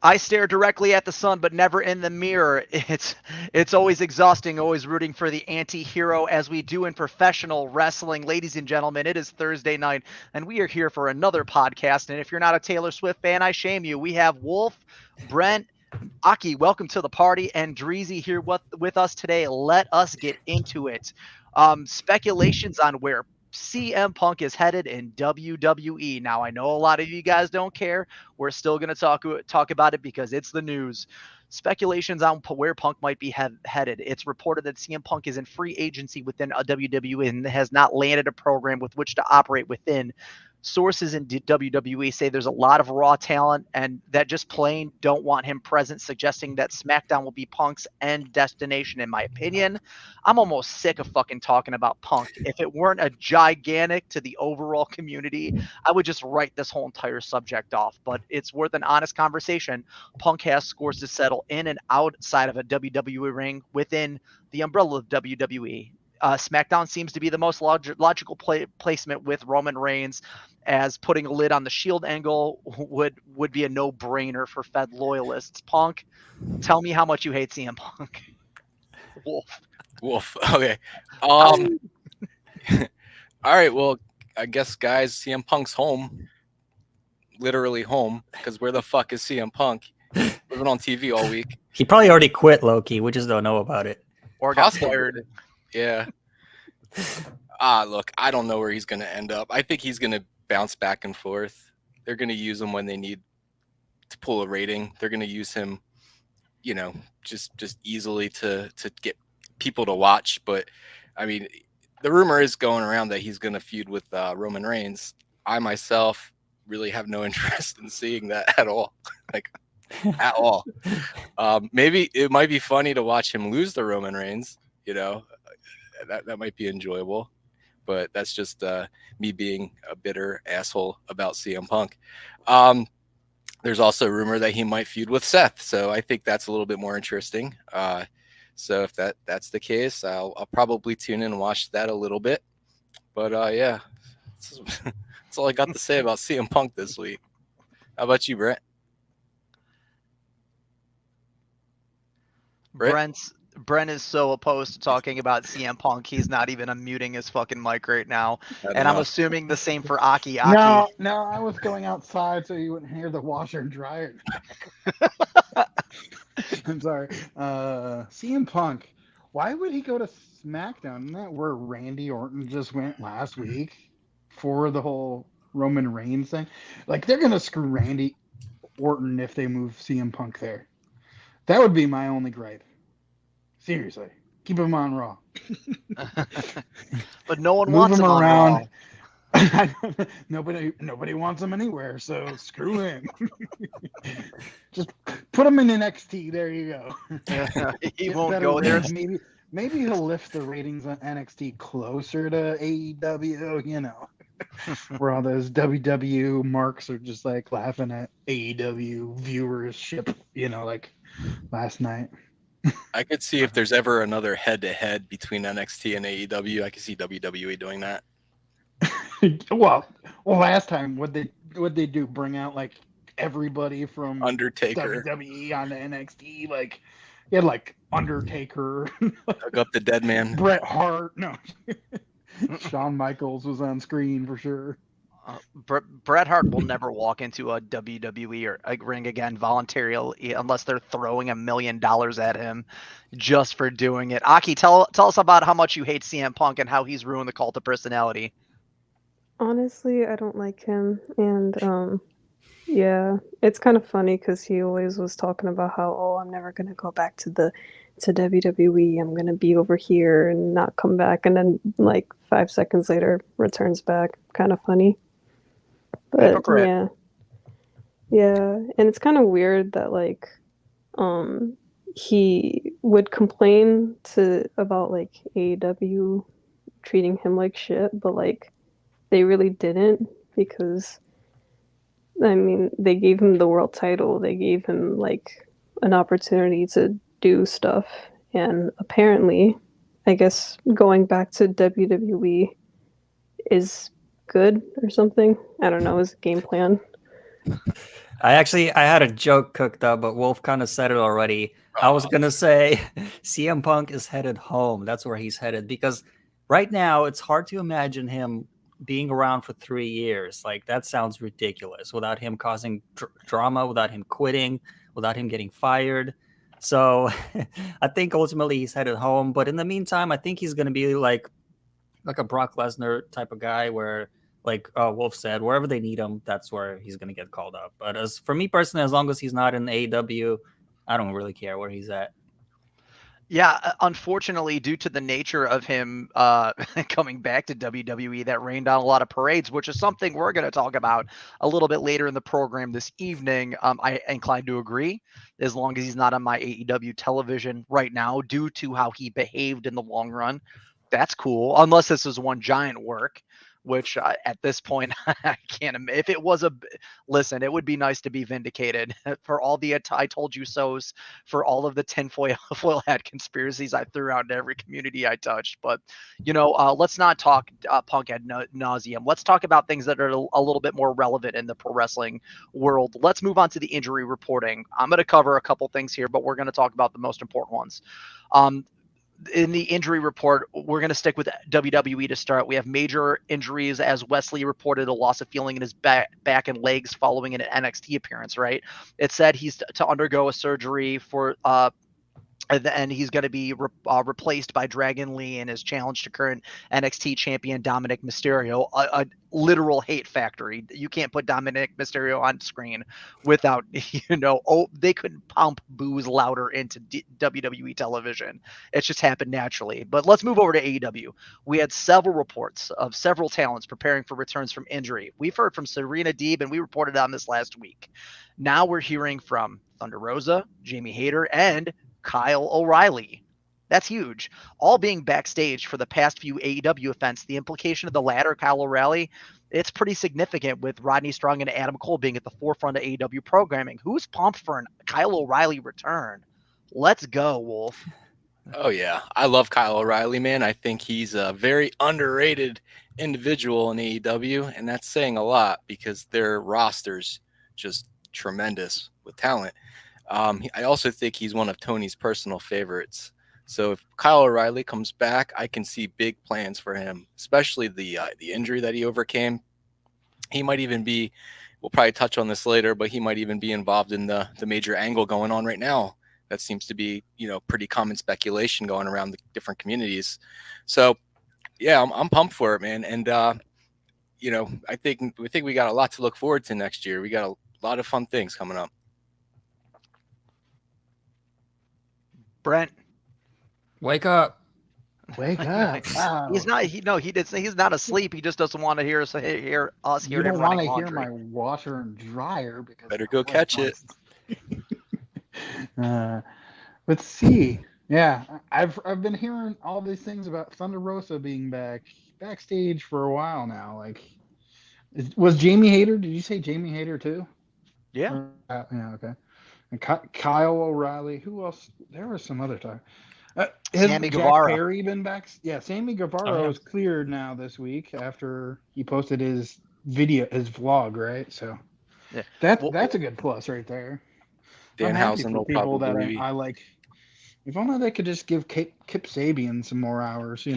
I stare directly at the sun, but never in the mirror. It's always exhausting, always rooting for the anti-hero as we do in professional wrestling. Ladies and gentlemen, it is Thursday night, and we are here for another podcast. And if you're not a Taylor Swift fan, I shame you. We have Wolf, Brent, Aki, welcome to the party, and Dreezy here with us today. Let us get into it. Speculations on where CM Punk is headed in WWE. Now, I know a lot of you guys don't care. We're still going to talk about it because it's the news. Speculations on where Punk might be headed. It's reported that CM Punk is in free agency within a WWE and has not landed a program with which to operate within. Sources in WWE say there's a lot of raw talent and that just plain don't want him present, suggesting that SmackDown will be Punk's end destination, in my opinion. I'm almost sick of fucking talking about Punk. If it weren't a gigantic to the overall community, I would just write this whole entire subject off, but it's worth an honest conversation. Punk has scores to settle in and outside of a WWE ring within the umbrella of WWE. SmackDown seems to be the most logical placement with Roman Reigns, as putting a lid on the Shield angle would be a no-brainer for Fed loyalists. Punk, tell me how much you hate CM Punk. Wolf. Okay. All right. Well, I guess, guys, CM Punk's home. Literally home, because where the fuck is CM Punk? Living on TV all week. He probably already quit, Loki. We just don't know about it. Or got fired. Yeah. Look, I don't know where he's going to end up. I think he's going to bounce back and forth. They're going to use him when they need to pull a rating. They're going to use him, just easily to get people to watch. But I mean, the rumor is going around that he's going to feud with Roman Reigns. I myself really have no interest in seeing that at all. At all. Maybe it might be funny to watch him lose to Roman Reigns. That might be enjoyable. But that's just me being a bitter asshole about CM Punk. There's also a rumor that he might feud with Seth, so I think that's a little bit more interesting. So if that's the case, I'll probably tune in and watch that a little bit. But yeah, that's all I got to say about CM Punk this week. How about you, Brent? Brent is so opposed to talking about CM Punk, he's not even unmuting his fucking mic right now. And I'm assuming the same for Aki. No, I was going outside so you wouldn't hear the washer and dryer. I'm sorry. CM Punk, why would he go to SmackDown? Isn't that where Randy Orton just went last week for the whole Roman Reigns thing? Like, they're going to screw Randy Orton if they move CM Punk there. That would be my only gripe. Seriously, keep him on Raw. But no one wants him around. Nobody wants him anywhere, so screw him. Just put him in NXT. There you go. He won't go there. Maybe he'll lift the ratings on NXT closer to AEW. Where all those WWE marks are just like laughing at AEW viewership. Like last night. I could see if there's ever another head-to-head between NXT and AEW. I could see WWE doing that. well, last time what they do? Bring out like everybody from Undertaker, WWE on the NXT. Like you had like Undertaker, dug up the dead man, Bret Hart. No, Shawn Michaels was on screen for sure. Bret Hart will never walk into a WWE or a ring again voluntarily unless they're throwing $1 million at him just for doing it. Aki, tell us about how much you hate CM Punk and how he's ruined the cult of personality. Honestly, I don't like him, and yeah, it's kind of funny because he always was talking about how, I'm never gonna go back to WWE. I'm gonna be over here and not come back, and then like 5 seconds later returns back. Kind of funny. But Hypocrite. yeah, and it's kind of weird that like he would complain about like AEW treating him like shit, but like they really didn't, because I mean they gave him the world title, they gave him like an opportunity to do stuff, and apparently I guess going back to WWE is good or something. I don't know, his game plan. I had a joke cooked up, but Wolf kind of said it already. I was gonna say CM Punk is headed home. That's where he's headed because right now it's hard to imagine him being around for 3 years. Like that sounds ridiculous without him causing drama, without him quitting, without him getting fired. So I think ultimately he's headed home. But in the meantime, I think he's gonna be like a Brock Lesnar type of guy where like Wolf said, wherever they need him, that's where he's going to get called up. But as for me personally, as long as he's not in AEW, I don't really care where he's at. Yeah, unfortunately, due to the nature of him coming back to WWE, that rained on a lot of parades, which is something we're going to talk about a little bit later in the program this evening. I inclined to agree, as long as he's not on my AEW television right now, due to how he behaved in the long run. That's cool, unless this is one giant work, which at this point I can't. If it was listen, it would be nice to be vindicated for all the I told you so's, for all of the tinfoil hat conspiracies I threw out in every community I touched. But let's not talk Punk ad nauseum. Let's talk about things that are a little bit more relevant in the pro wrestling world. Let's move on to the injury reporting. I'm going to cover a couple things here, but we're going to talk about the most important ones. In the injury report, we're going to stick with WWE to start. We have major injuries, as Wesley reported a loss of feeling in his back and legs following an NXT appearance, right? It said he's to undergo a surgery for and he's going to be replaced by Dragon Lee in his challenge to current NXT champion Dominic Mysterio. A literal hate factory. You can't put Dominic Mysterio on screen without, they couldn't pump booze louder into WWE television. It's just happened naturally. But let's move over to AEW. We had several reports of several talents preparing for returns from injury. We've heard from Serena Deeb, and we reported on this last week. Now we're hearing from Thunder Rosa, Jamie Hayter, and Kyle O'Reilly. That's huge. All being backstage for the past few AEW events. The implication of the latter, Kyle O'Reilly, it's pretty significant with Rodney Strong and Adam Cole being at the forefront of AEW programming. Who's pumped for an Kyle O'Reilly return? Let's go, Wolf. Oh, yeah. I love Kyle O'Reilly, man. I think he's a very underrated individual in AEW, and that's saying a lot because their roster's just tremendous with talent. I also think he's one of Tony's personal favorites. So if Kyle O'Reilly comes back, I can see big plans for him, especially the injury that he overcame. He might even be, we'll probably touch on this later, but he might even be involved in the major angle going on right now. That seems to be, pretty common speculation going around the different communities. So, yeah, I'm pumped for it, man. And, I think we got a lot to look forward to next year. We got a lot of fun things coming up. Brent, wake up. Wake up! Wow. He's not. He's not asleep. He just doesn't want to hear us hear You don't him want running to hear laundry. my washer and dryer because Better go catch it. Let's see. Yeah, I've been hearing all these things about Thunder Rosa being backstage for a while now. Like, was Jamie Hayter? Did you say Jamie Hayter too? Yeah. Yeah. Okay. And Kyle O'Reilly. Who else? There was some other time. Sammy Jack Guevara. Perry been back? Yeah, Sammy Guevara was cleared now this week after he posted his vlog, right? So Yeah. that's a good plus right there. Danhausen will people that probably I like. If only they could just give Kip Sabian some more hours,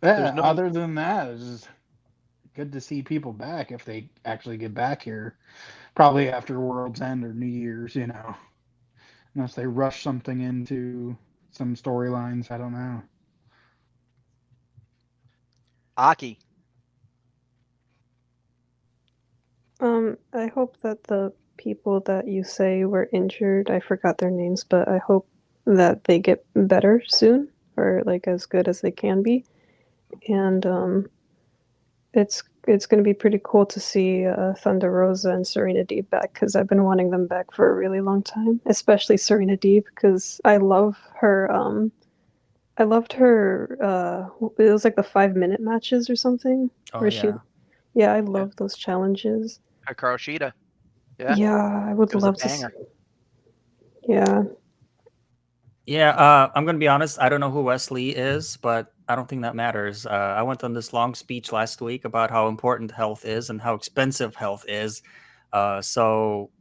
Other than that, it's just good to see people back if they actually get back here. Probably after World's End or New Year's, Unless they rush something into some storylines, I don't know. Aki. I hope that the people that you say were injured, I forgot their names, but I hope that they get better soon, or like as good as they can be. And it's going to be pretty cool to see Thunder Rosa and Serena Deeb back, because I've been wanting them back for a really long time, especially Serena Deeb, because I love her. I loved her. It was like the 5-minute matches or something. Oh, yeah. Yeah, I love those challenges. Hikaru Shida. Yeah. Yeah, I would It was love a to see. banger. Yeah. Yeah, I'm gonna be honest. I don't know who Wesley is, but that matters. I went on this long speech last week about how important health is and how expensive health is. So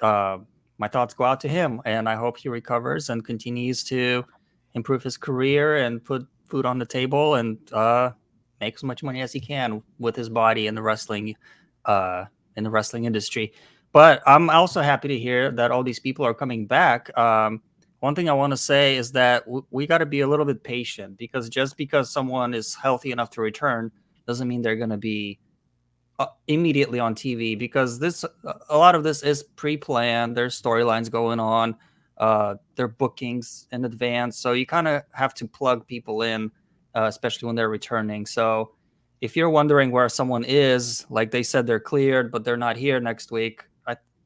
my thoughts go out to him, and I hope he recovers and continues to improve his career and put food on the table and make as much money as he can with his body uh, in the wrestling industry. But I'm also happy to hear that all these people are coming back. One thing I want to say is that we got to be a little bit patient, because just because someone is healthy enough to return doesn't mean they're going to be immediately on TV, because a lot of this is pre-planned. There's storylines going on, their bookings in advance, so you kind of have to plug people in, especially when they're returning. So if you're wondering where someone is, like they said they're cleared but they're not here next week,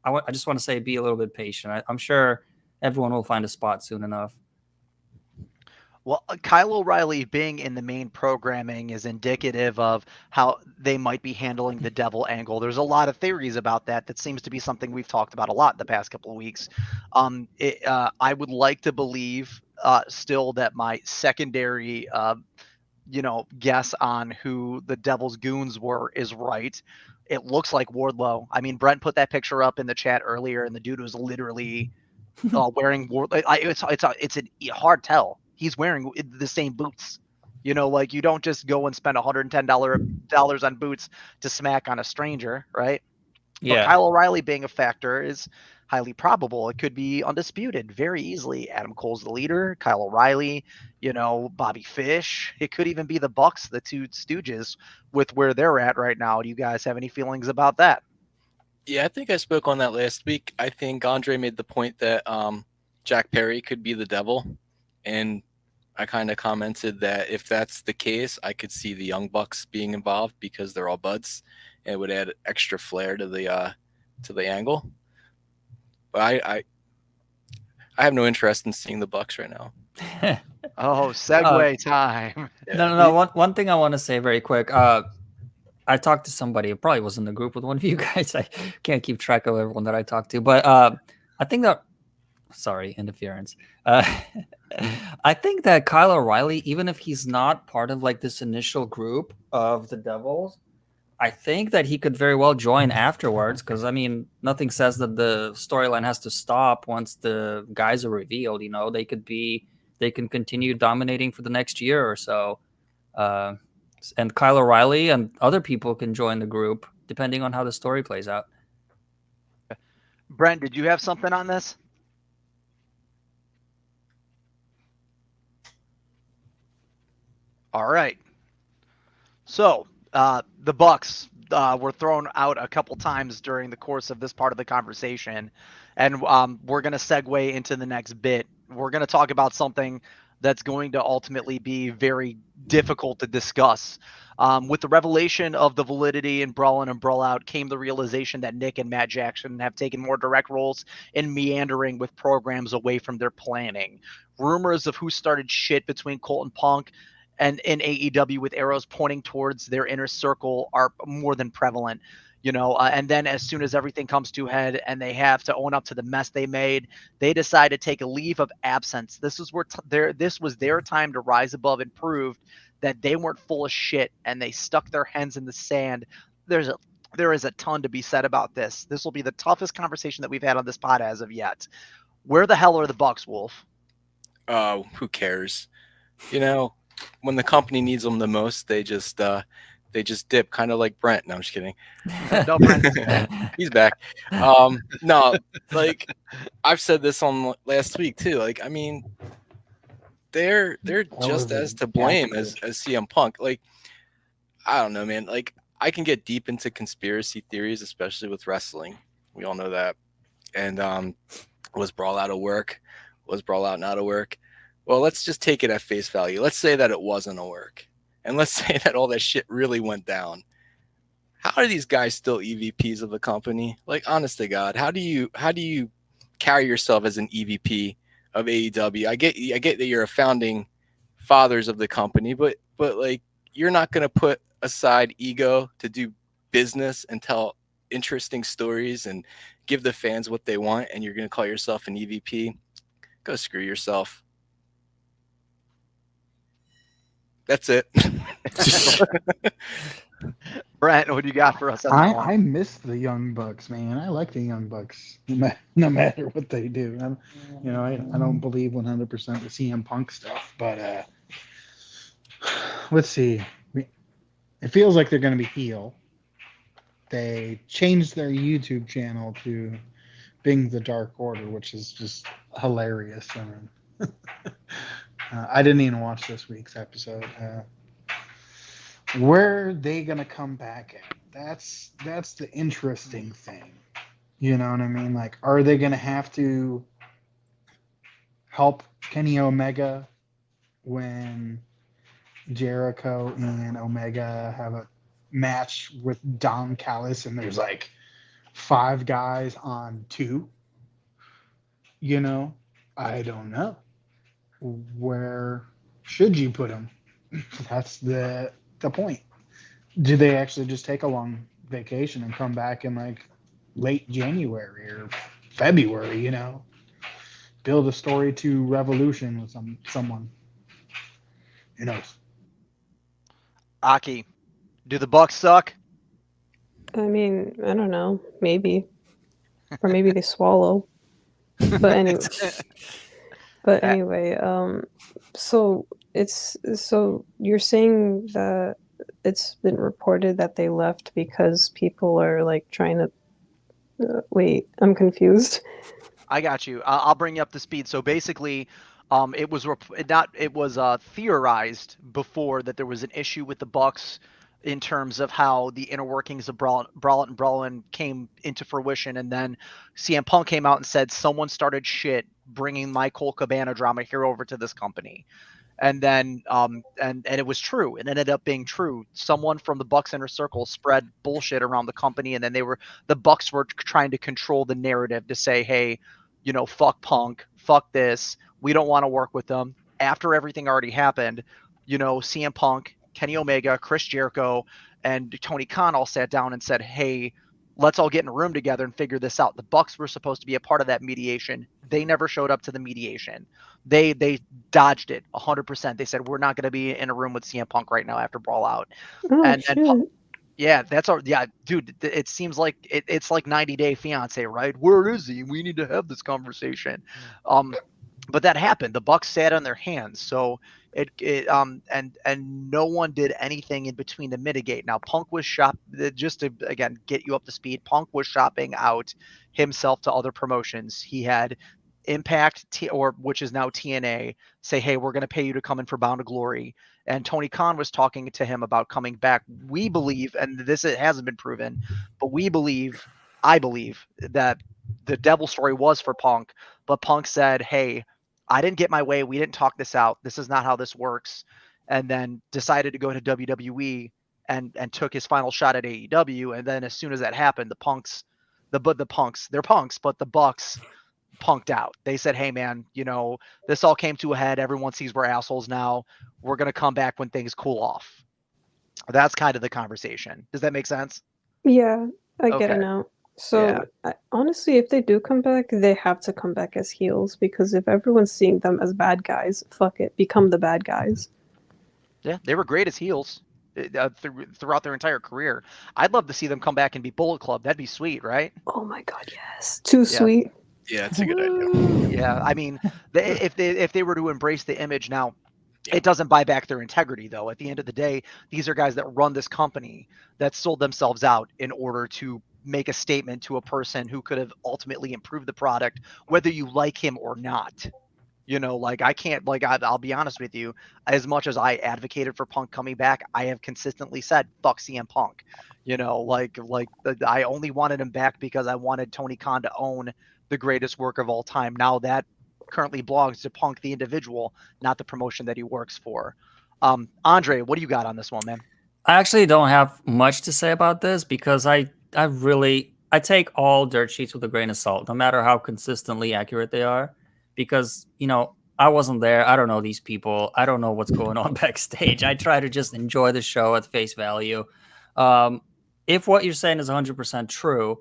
I just want to say be a little bit patient. I'm sure everyone will find a spot soon enough. Well, Kyle O'Reilly being in the main programming is indicative of how they might be handling the devil angle. There's a lot of theories about that. That seems to be something we've talked about a lot the past couple of weeks. I would like to believe still that my secondary, guess on who the devil's goons were is right. It looks like Wardlow. I mean, Brent put that picture up in the chat earlier, and the dude was literally wearing it's a hard tell. He's wearing the same boots. Like you don't just go and spend $110 on boots to smack on a stranger, right? But Yeah. Kyle O'Reilly being a factor is highly probable. It could be undisputed very easily. Adam Cole's the leader, Kyle O'Reilly, Bobby Fish. It could even be the Bucks, the two Stooges, with where they're at right now. Do you guys have any feelings about that? Yeah, I think I spoke on that last week. I think Andre made the point that Jack Perry could be the devil, and I kind of commented that if that's the case, I could see the Young Bucks being involved because they're all buds, and it would add extra flair to the angle. But I have no interest in seeing the Bucks right now. Oh, segue time. No. One thing I want to say very quick. I talked to somebody. It probably was in the group with one of you guys. I can't keep track of everyone that I talked to, but I think that. Sorry, interference. I think that Kyle O'Reilly, even if he's not part of like this initial group of the Devils, I think that he could very well join afterwards. Because I mean, nothing says that the storyline has to stop once the guys are revealed. They can continue dominating for the next year or so. And Kyle O'Reilly and other people can join the group depending on how the story plays out. Brent, did you have something on this? All right. So the Bucks were thrown out a couple times during the course of this part of the conversation, and we're going to segue into the next bit. We're going to talk about something that's going to ultimately be very difficult to discuss. With the revelation of the validity in Brawl In and Brawl Out came the realization that Nick and Matt Jackson have taken more direct roles in meandering with programs away from their planning. Rumors of who started shit between Colt and Punk and in AEW with arrows pointing towards their inner circle are more than prevalent. And then as soon as everything comes to a head and they have to own up to the mess they made, they decide to take a leave of absence. This was their time to rise above and prove that they weren't full of shit, and they stuck their heads in the sand. There is a ton to be said about this. This will be the toughest conversation that we've had on this pod as of yet. Where the hell are the Bucks, Wolf? Who cares? When the company needs them the most, they just dip, kind of like Brent. No, I'm just kidding. No, Brent. He's back. No, like I've said this on last week too. Like, I mean, they're just as to blame as CM Punk. Like, I don't know, man. Like, I can get deep into conspiracy theories, especially with wrestling. We all know that. And was Brawl out of work? Was Brawl out not a work? Well, let's just take it at face value. Let's say that it wasn't a work. And let's say that all that shit really went down. How are these guys still EVPs of the company? Like, honest to God, how do you carry yourself as an EVP of AEW? I get that you're a founding fathers of the company, but like, you're not going to put aside ego to do business and tell interesting stories and give the fans what they want, and you're going to call yourself an EVP? Go screw yourself. That's it. Brent, what do you got for us on that one? I miss the Young Bucks, man. I like the Young Bucks, no matter what they do. I don't believe 100% the CM Punk stuff, but let's see. It feels like they're going to be heel. They changed their YouTube channel to Bing the Dark Order, which is just hilarious. I mean, I didn't even watch this week's episode. Where are they gonna come back at? That's the interesting thing. You know what I mean? Like, are they gonna have to help Kenny Omega when Jericho and Omega have a match with Don Callis and there's like 5 guys on 2? You know, I don't know. Where should you put them? That's the point. Do they actually just take a long vacation and come back in like late January or February, build a story to Revolution with someone? Who knows? Aki, do the Bucks suck? I mean, I don't know. Maybe. Or maybe they swallow. But anyway. So you're saying that it's been reported that they left because people are like trying to wait, I'm confused. I got you. I'll bring you up to speed. So basically, it was theorized before that there was an issue with the Bucks in terms of how the inner workings of Brawlin came into fruition, and then CM Punk came out and said someone started shit bringing my Colt Cabana drama here over to this company. And then and it was true. It ended up being true. Someone from the Bucks inner circle spread bullshit around the company, and then the Bucks were trying to control the narrative to say, hey, fuck Punk, fuck this. We don't want to work with them. After everything already happened, CM Punk, Kenny Omega, Chris Jericho, and Tony Khan all sat down and said, hey, let's all get in a room together and figure this out. The Bucks were supposed to be a part of that mediation. They never showed up to the mediation. They dodged it 100%. They said, we're not going to be in a room with CM Punk right now after Brawl Out. Oh, shit. Yeah, dude, it seems like it's like 90 Day Fiance, right? Where is he? We need to have this conversation. But that happened. The Bucks sat on their hands. So and no one did anything in between to mitigate. Now Punk was just to again get you up to speed. Punk was shopping out himself to other promotions. He had Impact which is now TNA say, hey, we're going to pay you to come in for Bound to Glory. And Tony Khan was talking to him about coming back. We believe, and it hasn't been proven, but I believe that the devil story was for Punk, but Punk said, hey, I didn't get my way. We didn't talk this out. This is not how this works. And then decided to go to WWE and took his final shot at AEW. And then as soon as that happened, they're punks, but the Bucks punked out. They said, hey man, this all came to a head. Everyone sees we're assholes now. We're going to come back when things cool off. That's kind of the conversation. Does that make sense? Yeah, I get it now. So honestly, if they do come back, they have to come back as heels, because if everyone's seeing them as bad guys, fuck it, become the bad guys. Yeah, they were great as heels throughout their entire career. I'd love to see them come back and be Bullet Club. That'd be sweet, right? Oh my god, yes. Too sweet. Yeah, it's a good idea. Yeah, I mean, if they were to embrace the image now, it doesn't buy back their integrity, though. At the end of the day, these are guys that run this company that sold themselves out in order to make a statement to a person who could have ultimately improved the product, whether you like him or not. I can't, I'll be honest with you, as much as I advocated for Punk coming back, I have consistently said, fuck CM Punk. I only wanted him back because I wanted Tony Khan to own the greatest work of all time. Now that currently belongs to Punk, the individual, not the promotion that he works for. Andre, what do you got on this one, man? I actually don't have much to say about this, because I take all dirt sheets with a grain of salt, no matter how consistently accurate they are, because, I wasn't there. I don't know these people. I don't know what's going on backstage. I try to just enjoy the show at face value. If what you're saying is 100% true,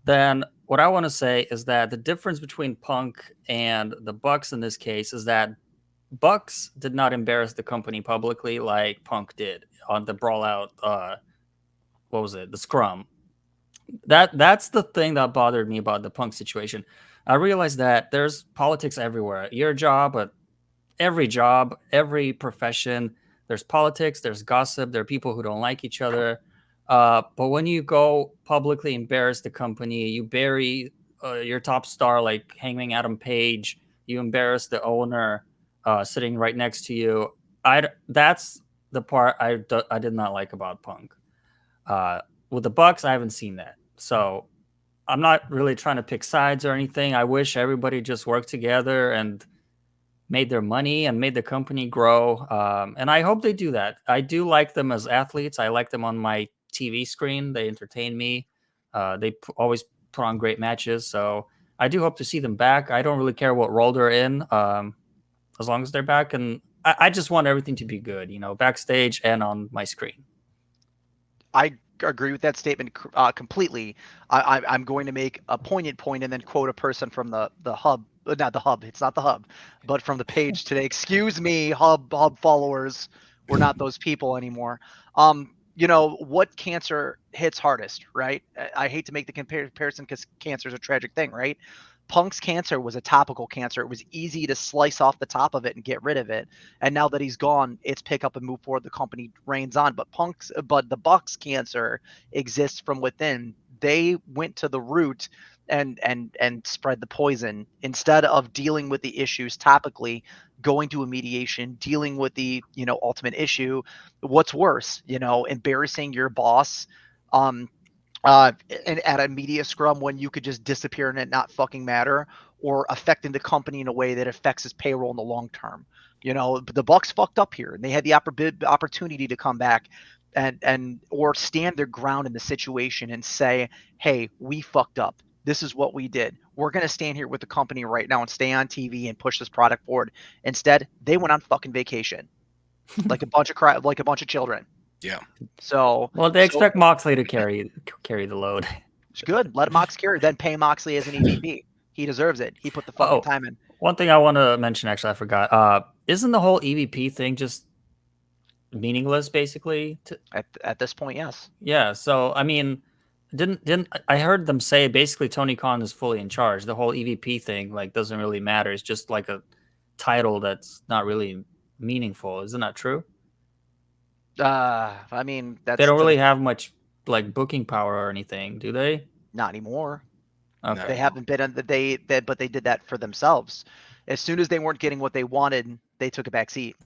then what I want to say is that the difference between Punk and the Bucks in this case is that Bucks did not embarrass the company publicly like Punk did on the brawl out. What was it? The scrum. That's the thing that bothered me about the Punk situation. I realized that there's politics everywhere. Your job, but every job, every profession, there's politics, there's gossip, there are people who don't like each other. But when you go publicly embarrass the company, you bury your top star like Hangman Adam Page, you embarrass the owner sitting right next to you. That's the part I did not like about Punk. With the Bucks, I haven't seen that. So I'm not really trying to pick sides or anything. I wish everybody just worked together and made their money and made the company grow. And I hope they do that. I do like them as athletes. I like them on my TV screen. They entertain me. They always put on great matches. So I do hope to see them back. I don't really care what role they're in, as long as they're back. And I just want everything to be good, backstage and on my screen. I agree with that statement completely. I'm going to make a poignant point and then quote a person from the hub, not the hub. It's not the hub, but from the page today. Excuse me, hub followers. We're not those people anymore. What cancer hits hardest, right? I hate to make the comparison because cancer is a tragic thing, right? Punk's cancer was a topical cancer. It was easy to slice off the top of it and get rid of it. And now that he's gone, it's pick up and move forward. The company reigns on. But the Bucks cancer exists from within. They went to the root and spread the poison instead of dealing with the issues topically, going to a mediation, dealing with the ultimate issue. What's worse, embarrassing your boss. And at a media scrum when you could just disappear and it not fucking matter, or affecting the company in a way that affects his payroll in the long term. The Bucks fucked up here, and they had the opportunity to come back or stand their ground in the situation and say, "Hey, we fucked up. This is what we did. We're gonna stand here with the company right now and stay on TV and push this product forward." Instead, they went on fucking vacation, like a bunch of children. Yeah. So they expect Moxley to carry the load. It's good. Let Mox carry. Then pay Moxley as an EVP. He deserves it. He put the fucking time in. One thing I want to mention, actually, I forgot. Isn't the whole EVP thing just meaningless, basically? At this point, yes. Yeah. So I mean, didn't I heard them say basically Tony Khan is fully in charge? The whole EVP thing doesn't really matter. It's just like a title that's not really meaningful. Isn't that true? I mean, they don't really have much booking power or anything, do they? Not anymore. Okay. They haven't been on but they did that for themselves. As soon as they weren't getting what they wanted, they took a back seat.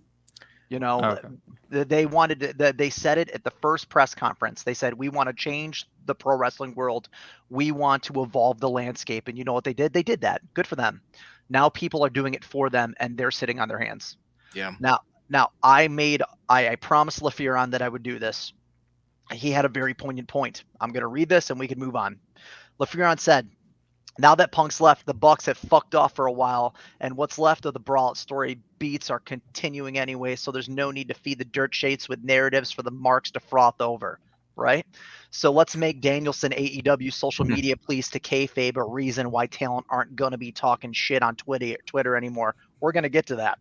Okay. They said it at the first press conference. They said, "We want to change the pro wrestling world. We want to evolve the landscape." And you know what they did? They did that. Good for them. Now people are doing it for them, and they're sitting on their hands. Yeah. Now I promised LaFearon that I would do this. He had a very poignant point. I'm going to read this and we can move on. LaFearon said, "Now that Punk's left, the Bucks have fucked off for a while, and what's left of the Brawl story beats are continuing anyway, so there's no need to feed the dirt sheets with narratives for the marks to froth over." Right? So let's make Danielson AEW social media please to kayfabe a reason why talent aren't going to be talking shit on Twitter anymore. We're going to get to that.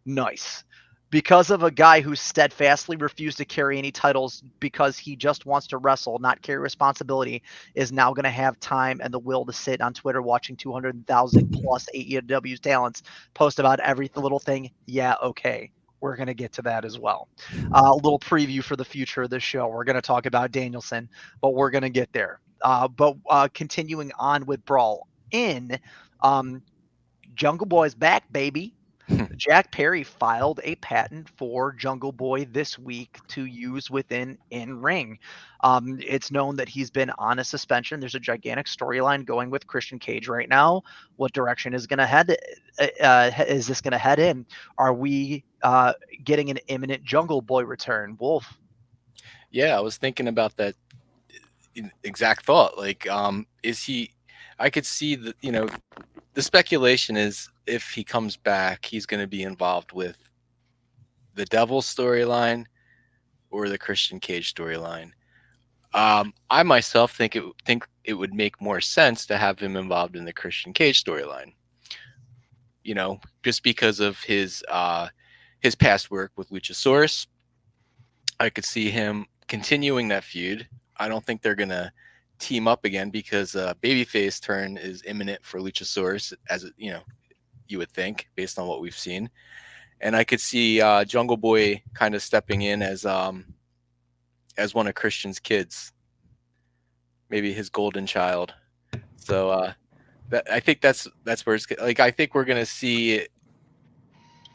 Nice. Because of a guy who steadfastly refused to carry any titles because he just wants to wrestle, not carry responsibility, is now going to have time and the will to sit on Twitter watching 200,000 plus AEW's talents post about every little thing. Yeah, okay. We're going to get to that as well. A little preview for the future of the show. We're going to talk about Danielson, but we're going to get there. But continuing on with Brawl in Jungle Boy's back, baby. Jack Perry filed a patent for Jungle Boy this week to use within in-ring. It's known that he's been on a suspension. There's a gigantic storyline going with Christian Cage right now. What direction is going to head? Is this going to head in? Are we getting an imminent Jungle Boy return, Wolf? Yeah, I was thinking about that exact thought. Is he? I could see that. The speculation is if he comes back, he's going to be involved with the Devil storyline or the Christian Cage storyline. I myself think it would make more sense to have him involved in the Christian Cage storyline. just because of his past work with Luchasaurus. I could see him continuing that feud. I don't think they're gonna team up again because babyface turn is imminent for Luchasaurus, as you would think based on what we've seen. And I could see Jungle Boy kind of stepping in as one of Christian's kids, maybe his golden child. So I think that's where it's like. I think we're gonna see.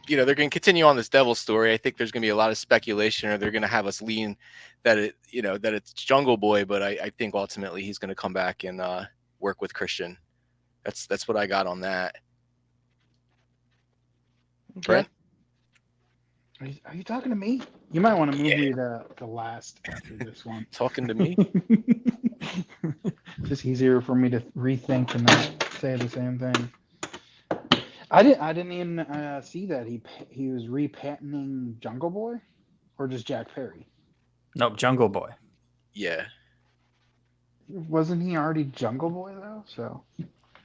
They're going to continue on this devil story. I think there's going to be a lot of speculation, or they're going to have us lean that it's Jungle Boy, but I think ultimately he's going to come back and work with Christian. That's what I got on that. Okay. Brent? Are you talking to me? You might want to move me to the last after this one. Talking to me? Just easier for me to rethink and not say the same thing. I didn't even see that he was repatenting Jungle Boy, or just Jack Perry. Nope, Jungle Boy. Yeah. Wasn't he already Jungle Boy though? So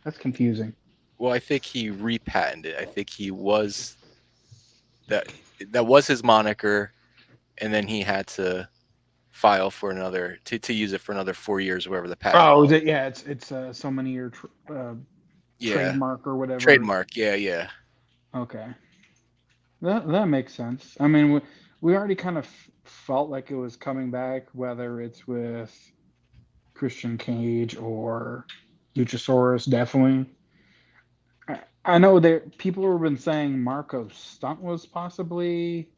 that's confusing. Well, I think he repatented it. I think he was that was his moniker, and then he had to file for another to use it for another 4 years, wherever the patent. Oh, yeah, it's so many year trademark or whatever. Trademark, yeah. Okay, that makes sense. I mean, we already kind of felt like it was coming back, whether it's with Christian Cage or Luchasaurus, definitely. I know that people have been saying Marco Stunt was possibly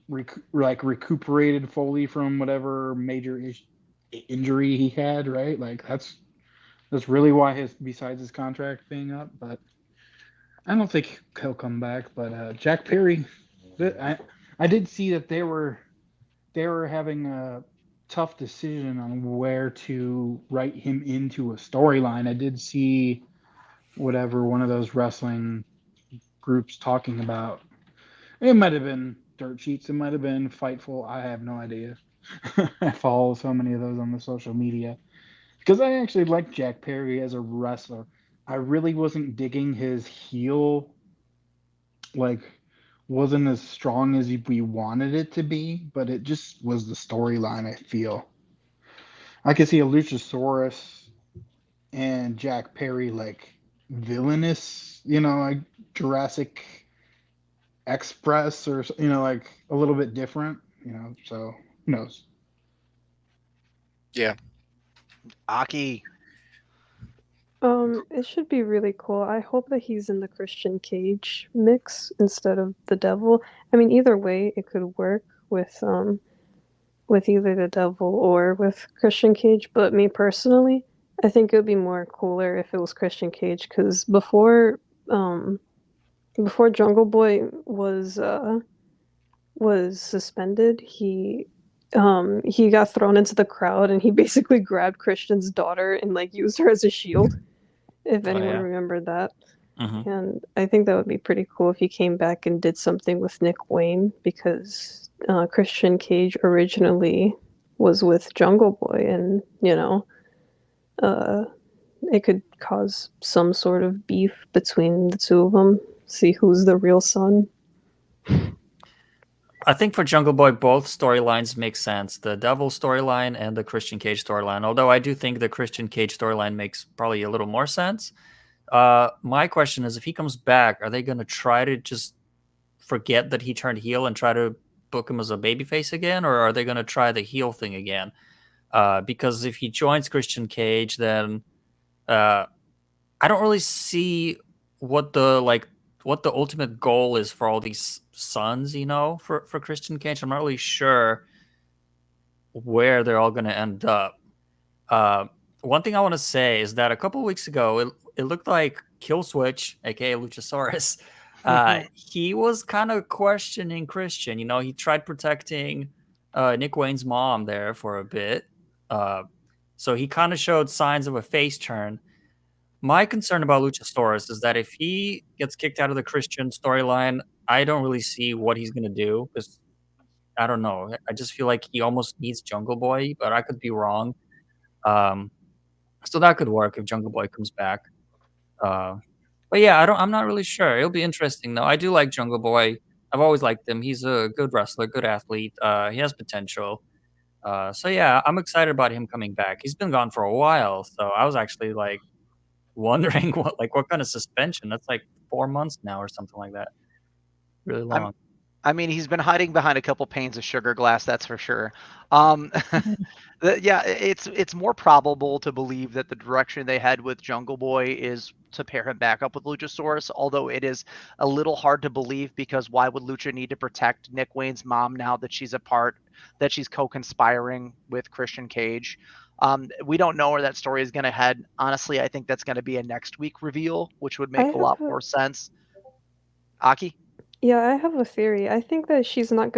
recuperated fully from whatever major injury he had, right? Like that's really why besides his contract being up. But I don't think he'll come back. But Jack Perry, I did see that they were having a tough decision on where to write him into a storyline. I did see one of those wrestling groups talking about. It might have been Dirt Sheets. It might have been Fightful. I have no idea. I follow so many of those on the social media because I actually like Jack Perry as a wrestler. I really wasn't digging his heel, wasn't as strong as we wanted it to be, but it just was the storyline, I feel. I could see a Luchasaurus and Jack Perry villainous, like Jurassic Express or like a little bit different, so who knows? Yeah. Aki. It should be really cool. I hope that he's in the Christian Cage mix instead of the Devil. I mean, either way, it could work with either the Devil or with Christian Cage. But me personally, I think it would be more cooler if it was Christian Cage, because before Jungle Boy was suspended, he got thrown into the crowd and he basically grabbed Christian's daughter and used her as a shield. If anyone remembered that. Mm-hmm. And I think that would be pretty cool if he came back and did something with Nick Wayne, because Christian Cage originally was with Jungle Boy, and it could cause some sort of beef between the two of them. See who's the real son. I think for Jungle Boy, both storylines make sense. The Devil storyline and the Christian Cage storyline. Although I do think the Christian Cage storyline makes probably a little more sense. My question is, if he comes back, are they going to try to just forget that he turned heel and try to book him as a babyface again? Or are they going to try the heel thing again? Because if he joins Christian Cage, then I don't really see what the ultimate goal is for all these sons, for Christian Cage. I'm not really sure where they're all going to end up. One thing I want to say is that a couple of weeks ago, it looked like Killswitch, aka Luchasaurus, he was kind of questioning Christian. He tried protecting Nick Wayne's mom there for a bit. So he kind of showed signs of a face turn. My concern about Luchasaurus is that if he gets kicked out of the Christian storyline, I don't really see what he's going to do. Because I don't know. I just feel like he almost needs Jungle Boy, but I could be wrong. So that could work if Jungle Boy comes back. But yeah, I'm not really sure. It'll be interesting though. I do like Jungle Boy. I've always liked him. He's a good wrestler, good athlete. He has potential. So yeah, I'm excited about him coming back. He's been gone for a while, so I was actually like wondering what kind of suspension. That's like 4 months now or something like that. Really I'm long. I mean, he's been hiding behind a couple panes of sugar glass, that's for sure. Yeah, it's more probable to believe that the direction they head with Jungle Boy is to pair him back up with Luchasaurus, although it is a little hard to believe because why would Lucha need to protect Nick Wayne's mom now that she's co-conspiring with Christian Cage? We don't know where that story is going to head. Honestly, I think that's going to be a next week reveal, which would I make a have lot a more sense. Aki? Yeah, I have a theory. I think that she's not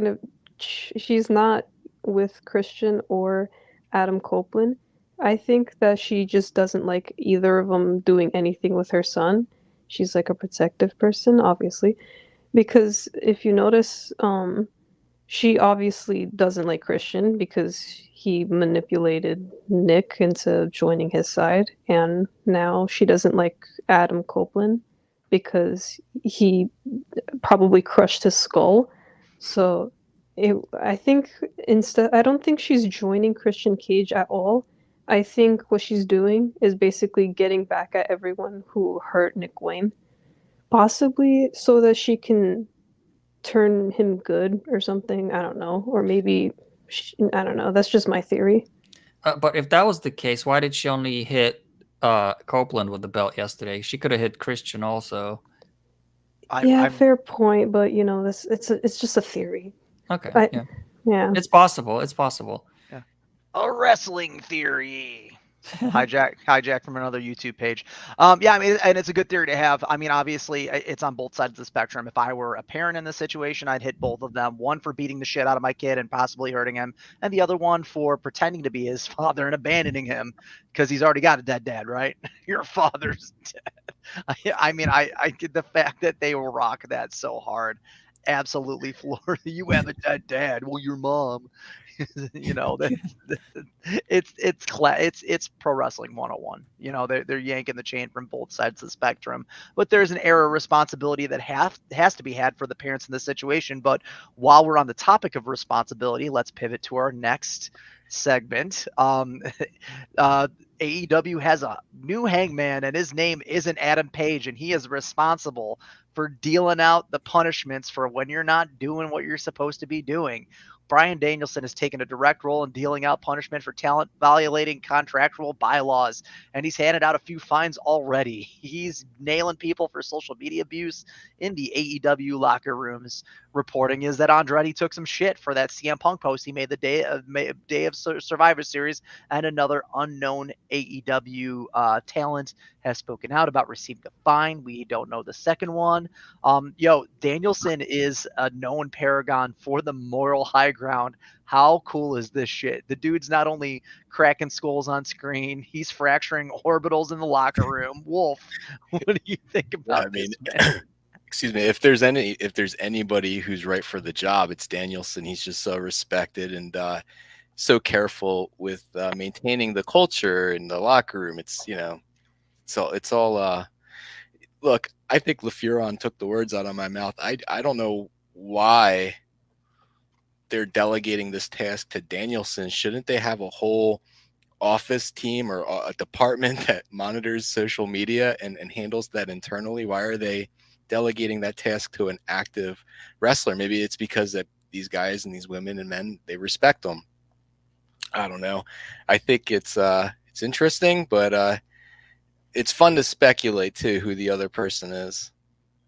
with Christian or Adam Copeland. I think that she just doesn't like either of them doing anything with her son. She's like a protective person, obviously, because if you notice, she obviously doesn't like Christian because he manipulated Nick into joining his side, and now she doesn't like Adam Copeland because he probably crushed his skull. So I think I don't think she's joining Christian Cage at all. I think what she's doing is basically getting back at everyone who hurt Nick Wayne, possibly so that she can turn him good or something. I don't know, or maybe I don't know. That's just my theory. But if that was the case, why did she only hit Copeland with the belt yesterday? She could have hit Christian also. Yeah, I'm fair point, but this it's just a theory. Okay, I yeah. Yeah. It's possible. It's possible. Yeah. A wrestling theory. Hijack from another YouTube page. Yeah, I mean, and it's a good theory to have. I mean, obviously, it's on both sides of the spectrum. If I were a parent in this situation, I'd hit both of them. One for beating the shit out of my kid and possibly hurting him, and the other one for pretending to be his father and abandoning him because he's already got a dead dad, right? Your father's dead. I mean, I get the fact that they will rock that so hard. Absolutely floored. You have a dead dad. Well, your mom. You know that it's pro wrestling 101. You know, they're yanking the chain from both sides of the spectrum, but there's an area of responsibility that has to be had for the parents in this situation. But while we're on the topic of responsibility, let's pivot to our next segment. AEW has a new hangman, and his name isn't Adam Page, and he is responsible for dealing out the punishments for when you're not doing what you're supposed to be doing. Bryan Danielson has taken a direct role in dealing out punishment for talent violating contractual bylaws, and he's handed out a few fines already. He's nailing people for social media abuse in the AEW locker rooms. Reporting is that Andretti took some shit for that CM Punk post he made the day of Survivor Series, and another unknown AEW talent has spoken out about receiving a fine. We don't know the second one. Danielson is a known paragon for the moral high ground. How cool is this shit? The dude's not only cracking skulls on screen, he's fracturing orbitals in the locker room. Wolf, what do you think about this, man? Excuse me, if there's anybody who's right for the job, it's Danielson. He's just so respected and so careful with maintaining the culture in the locker room. It's all look, I think LaFuron took the words out of my mouth. I don't know why they're delegating this task to Danielson. Shouldn't they have a whole office team or a department that monitors social media and handles that internally? Why are they delegating that task to an active wrestler? Maybe it's because that these guys and these women and men, they respect them. I don't know. I think it's interesting, but it's fun to speculate too who the other person is.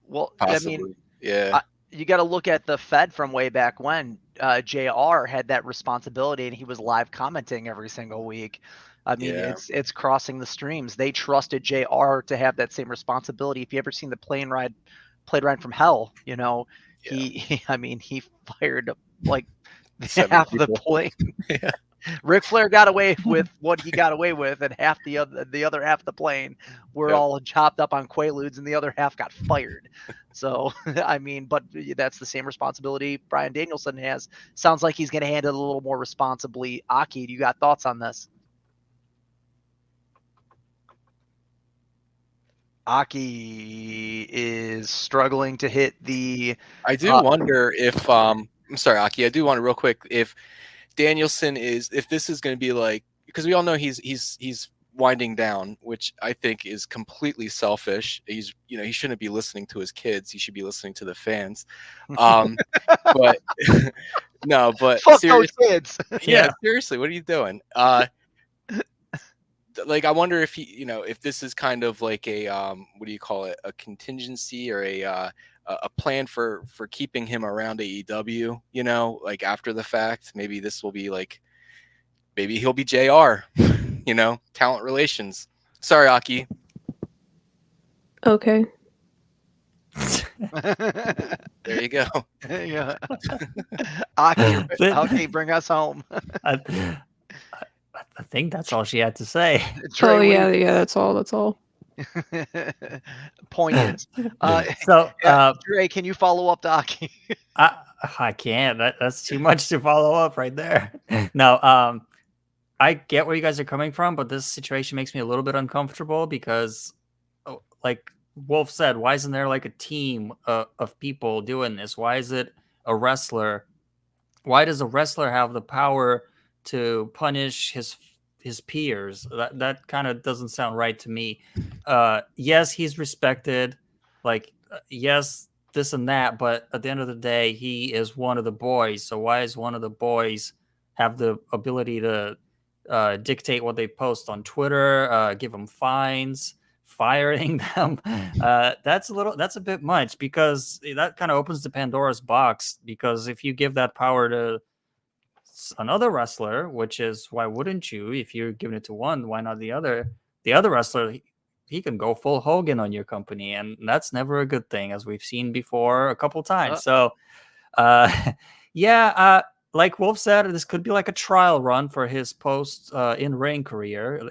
Well, Possibly. I mean, Yeah. you got to look at the Fed from way back when. JR had that responsibility, and he was live commenting every single week. I mean, Yeah. it's crossing the streams. They trusted JR to have that same responsibility. If you ever seen the plane ride from hell, he fired like 7 half the people. plane. Yeah. Ric Flair got away with what he got away with, and half the other half of the plane were all chopped up on Quaaludes, and the other half got fired. So, I mean, but that's the same responsibility Bryan Danielson has. Sounds like he's going to handle it a little more responsibly. Aki, do you got thoughts on this? Aki is struggling to hit the. I do wonder if I'm sorry, Aki. I do wonder real quick if Danielson if this is going to be like, because we all know he's winding down, which I think is completely selfish. He shouldn't be listening to his kids. He should be listening to the fans. But no, but Fuck seriously, those kids. yeah, seriously, what are you doing? Like, I wonder if if this is kind of like a what do you call it, a contingency or a plan for keeping him around AEW, like after the fact. Maybe this will be like, maybe he'll be JR, talent relations. Sorry, Aki. Okay. There you go. Yeah. Aki, bring us home. I think that's all she had to say. Trey, yeah, that's all. Poignant. So, Trey, can you follow up to Aki? I can't. That's too much to follow up right there. No, I get where you guys are coming from, but this situation makes me a little bit uncomfortable because, like Wolf said, why isn't there like a team of people doing this? Why is it a wrestler? Why does a wrestler have the power to punish his peers? That kind of doesn't sound right to me. Yes, he's respected. Like, yes, this and that, but at the end of the day, he is one of the boys. So why is one of the boys have the ability to dictate what they post on Twitter, give them fines, firing them? That's a bit much, because that kind of opens the Pandora's box. Because if you give that power to another wrestler, which is, why wouldn't you? If you're giving it to one, why not the other? The other wrestler, he can go full Hogan on your company, and that's never a good thing, as we've seen before a couple times. So, yeah, like Wolf said, this could be like a trial run for his post in ring career.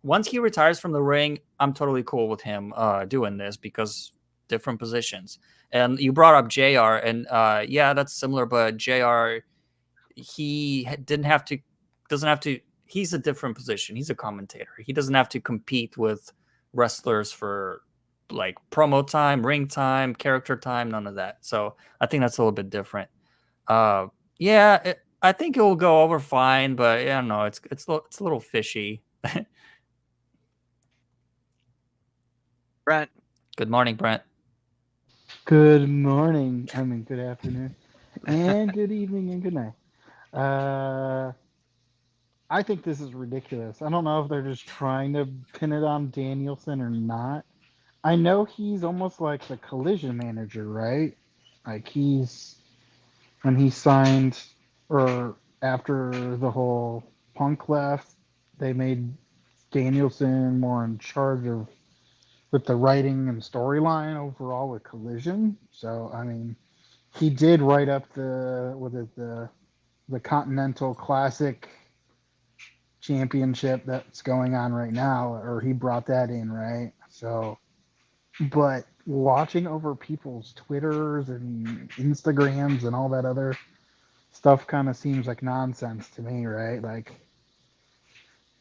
Once he retires from the ring, I'm totally cool with him doing this, because different positions. And you brought up JR, and yeah, that's similar, but JR, he doesn't have to. He's a different position. He's a commentator. He doesn't have to compete with wrestlers for like promo time, ring time, character time, none of that. So I think that's a little bit different. Yeah, I think it will go over fine, but I don't know. It's a little fishy. Brent. Good morning, Brent. Good morning. I mean, good afternoon, and good evening, and good night. I think this is ridiculous. I don't know if they're just trying to pin it on Danielson or not. I know he's almost like the collision manager, right? Like when he signed, or after the whole Punk left, they made Danielson more in charge of with the writing and storyline overall with Collision. So I mean, he did write up the Continental Classic Championship that's going on right now, or he brought that in, right? So, but watching over people's Twitters and Instagrams and all that other stuff kind of seems like nonsense to me, right? Like,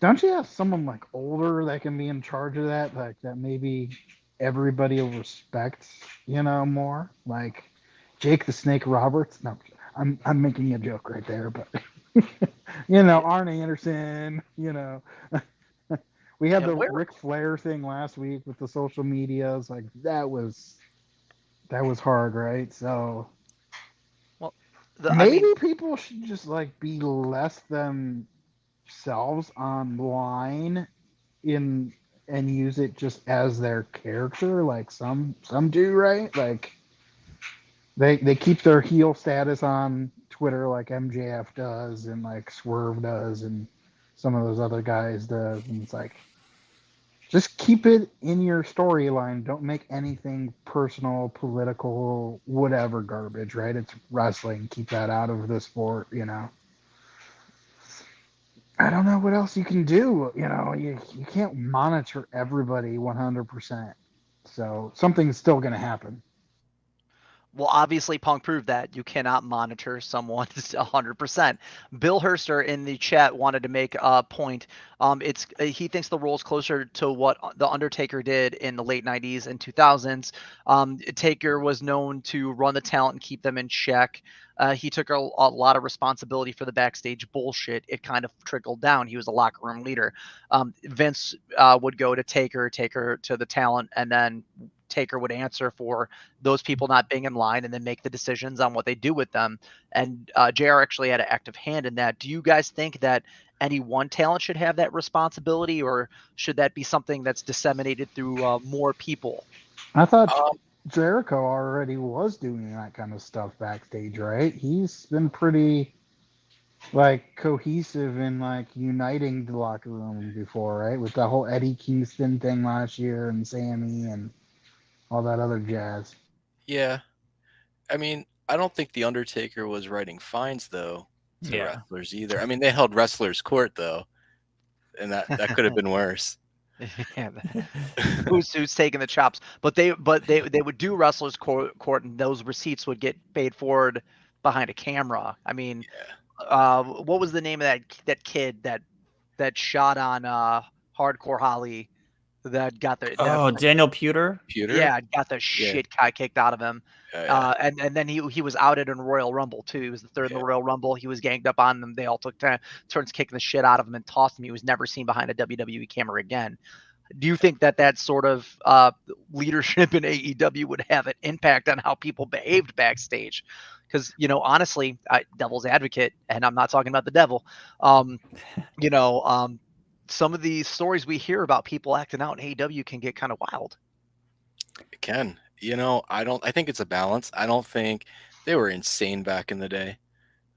don't you have someone like older that can be in charge of that, like that maybe everybody will respect, more? Like Jake the Snake Roberts? No, I'm making a joke right there, but Arn Anderson, we had the Ric Flair thing last week with the social medias. Like that was hard, right? So maybe people should just like be less themselves online and use it just as their character, like some do, right? Like they keep their heel status on Twitter like MJF does and like Swerve does and some of those other guys does, and it's like, just keep it in your storyline. Don't make anything personal, political, whatever garbage, right? It's wrestling. Keep that out of the sport, I don't know what else you can do. You can't monitor everybody 100%. So something's still going to happen. Well, obviously, Punk proved that you cannot monitor someone 100%. Bill Herster in the chat wanted to make a point. He thinks the role is closer to what the Undertaker did in the late '90s and 2000s. Taker was known to run the talent and keep them in check. He took a lot of responsibility for the backstage bullshit. It kind of trickled down. He was a locker room leader. Vince would go to Taker to the talent, and then Taker would answer for those people not being in line and then make the decisions on what they do with them. And JR actually had an active hand in that. Do you guys think that any one talent should have that responsibility, or should that be something that's disseminated through more people? I thought Um, Jericho already was doing that kind of stuff backstage, right? He's been pretty like cohesive in like uniting the locker room before, right? With the whole Eddie Kingston thing last year and Sammy and all that other jazz. yeah, I mean, I don't think the Undertaker was writing fines though to Yeah. wrestlers either. I mean, they held wrestlers court though, and that could have been worse. Yeah, who's taking the chops? But they would do wrestlers court, and those receipts would get paid forward behind a camera. I mean, what was the name of that kid that shot on Hardcore Holly that got the Oh, Daniel Pewter. Pewter? got the shit kicked out of him. Yeah. And then he was outed in Royal Rumble too. He was the third in the Royal Rumble. He was ganged up on them. They all took turns kicking the shit out of him and tossed him. He was never seen behind a WWE camera again. Do you think that sort of leadership in AEW would have an impact on how people behaved backstage? Because honestly, devil's advocate, and I'm not talking about the devil. Some of the stories we hear about people acting out in AEW can get kind of wild. It can. I think it's a balance. I don't think they were insane back in the day.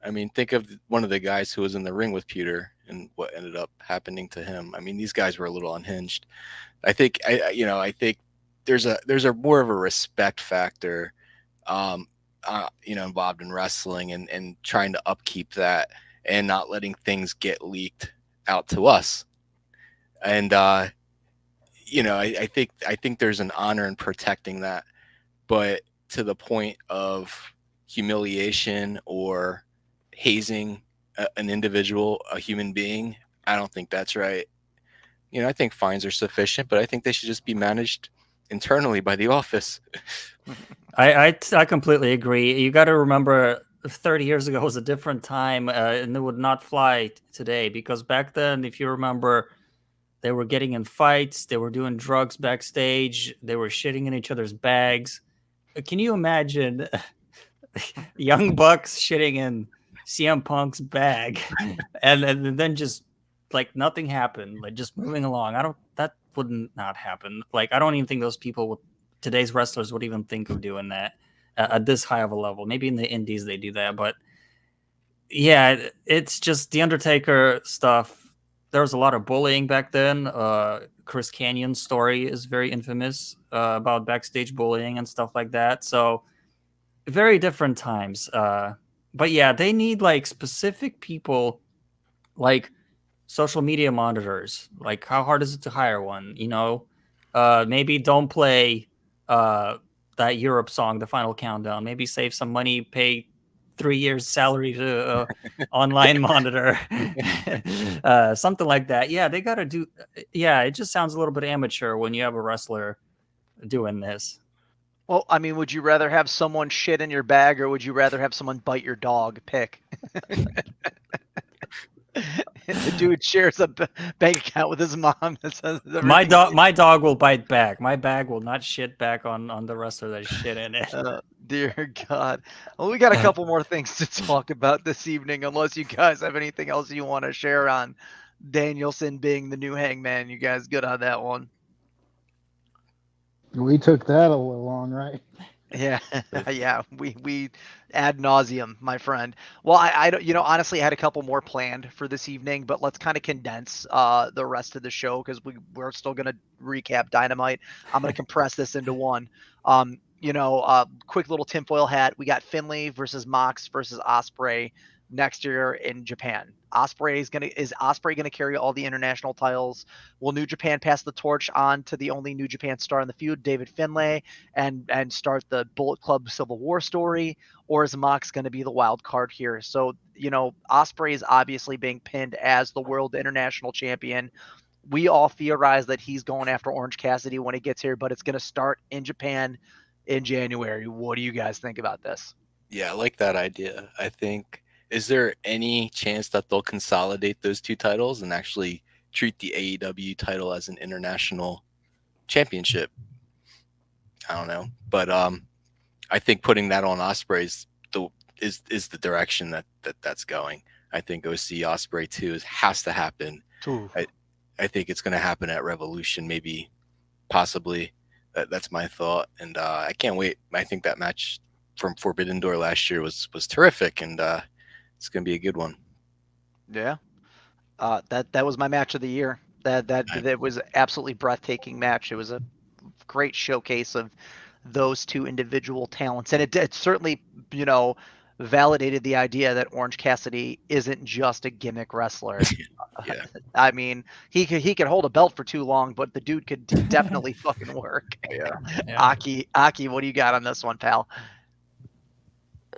I mean, think of one of the guys who was in the ring with Pewter and what ended up happening to him. I mean, these guys were a little unhinged. I think there's a more of a respect factor, involved in wrestling and trying to upkeep that and not letting things get leaked out to us. And I think there's an honor in protecting that, but to the point of humiliation or hazing an individual, a human being, I don't think that's right. I think fines are sufficient, but I think they should just be managed internally by the office. I completely agree. You got to remember, 30 years ago was a different time, and it would not fly today, because back then, if you remember, they were getting in fights, they were doing drugs backstage, they were shitting in each other's bags. Can you imagine Young Bucks shitting in CM Punk's bag, and then just like nothing happened, like just moving along? That wouldn't not happen. Like, I don't even think those people today's wrestlers would even think of doing that at this high of a level. Maybe in the indies they do that, but yeah, it's just the Undertaker stuff. There was a lot of bullying back then. Chris Canyon's story is very infamous about backstage bullying and stuff like that. So very different times. But yeah, they need like specific people, like social media monitors. Like, how hard is it to hire one? Maybe don't play that Europe song, The Final Countdown. Maybe save some money, pay 3 years salary to online monitor, something like that. Yeah, they got to do. Yeah, it just sounds a little bit amateur when you have a wrestler doing this. Well, I mean, would you rather have someone shit in your bag, or would you rather have someone bite your dog? Pick. The dude shares a bank account with his mom. My dog will bite back. My bag will not shit back on the wrestler that shit in it. Dear God. Well, we got a couple more things to talk about this evening, unless you guys have anything else you want to share on Danielson being the new Hangman. You guys good on that one? We took that a little long, right? Yeah, yeah, we ad nauseum, my friend. Well, I don't, honestly, I had a couple more planned for this evening, but let's kind of condense the rest of the show, because we're still gonna recap Dynamite. I'm gonna compress this into one. Quick little tinfoil hat. We got Finlay versus Mox versus Ospreay next year in Japan. Is Osprey gonna carry all the international titles? Will New Japan pass the torch on to the only New Japan star in the feud, David Finlay, and start the Bullet Club Civil War story? Or is Mox going to be the wild card here? So, Osprey is obviously being pinned as the world international champion. We all theorize that he's going after Orange Cassidy when he gets here, but it's going to start in Japan in January. What do you guys think about this? Yeah, I like that idea. I think, is there any chance that they'll consolidate those two titles and actually treat the AEW title as an international championship? I don't know, but I think putting that on Osprey's is the direction that's going. I think OC Osprey 2 has to happen. I think it's going to happen at Revolution, maybe, possibly. That's my thought, and I can't wait. I think that match from Forbidden Door last year was terrific, and it's going to be a good one. Yeah, that was my match of the year. That was absolutely breathtaking match. It was a great showcase of those two individual talents, and it certainly validated the idea that Orange Cassidy isn't just a gimmick wrestler. Yeah. I mean, he could hold a belt for too long, but the dude could definitely fucking work. Yeah. Aki, what do you got on this one, pal?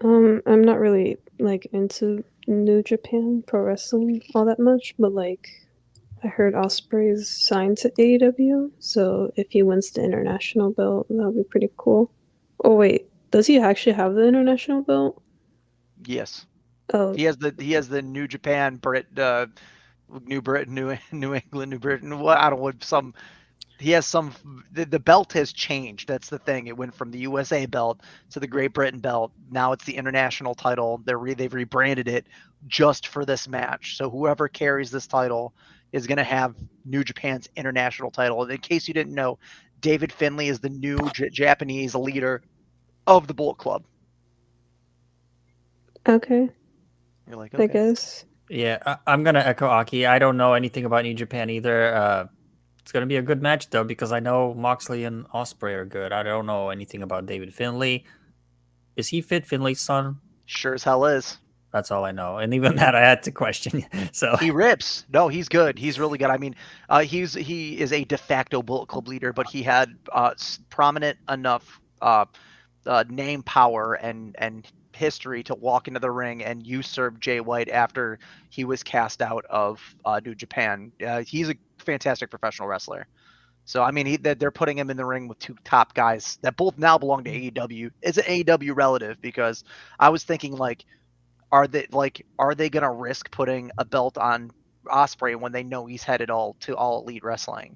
I'm not really into New Japan Pro Wrestling all that much, but I heard Osprey's signed to AEW, so if he wins the international belt, that would be pretty cool. Oh wait, does he actually have the international belt? Yes. Oh, He has the New Japan New Britain, New England, New Britain. What I don't know he has the belt has changed. That's the thing. It went from the USA belt to the Great Britain belt. Now it's the international title. They've rebranded it just for this match. So whoever carries this title is going to have New Japan's international title. And in case you didn't know, David Finlay is the new Japanese leader of the Bullet Club. okay. You're like, okay. I guess. Yeah, I'm going to echo Aki. I don't know anything about New Japan either. It's going to be a good match, though, because I know Moxley and Osprey are good. I don't know anything about David Finlay. Is he Fit Finlay's son? Sure as hell is. That's all I know. And even that I had to question. So he rips. No, he's good. He's really good. I mean, he is a de facto Bullet Club leader, but he had prominent enough name power and history to walk into the ring and usurp Jay White after he was cast out of New Japan. He's a fantastic professional wrestler. So I mean, they're putting him in the ring with two top guys that both now belong to AEW. It's an AEW relative, because I was thinking are they gonna risk putting a belt on Osprey when they know he's headed all Elite Wrestling?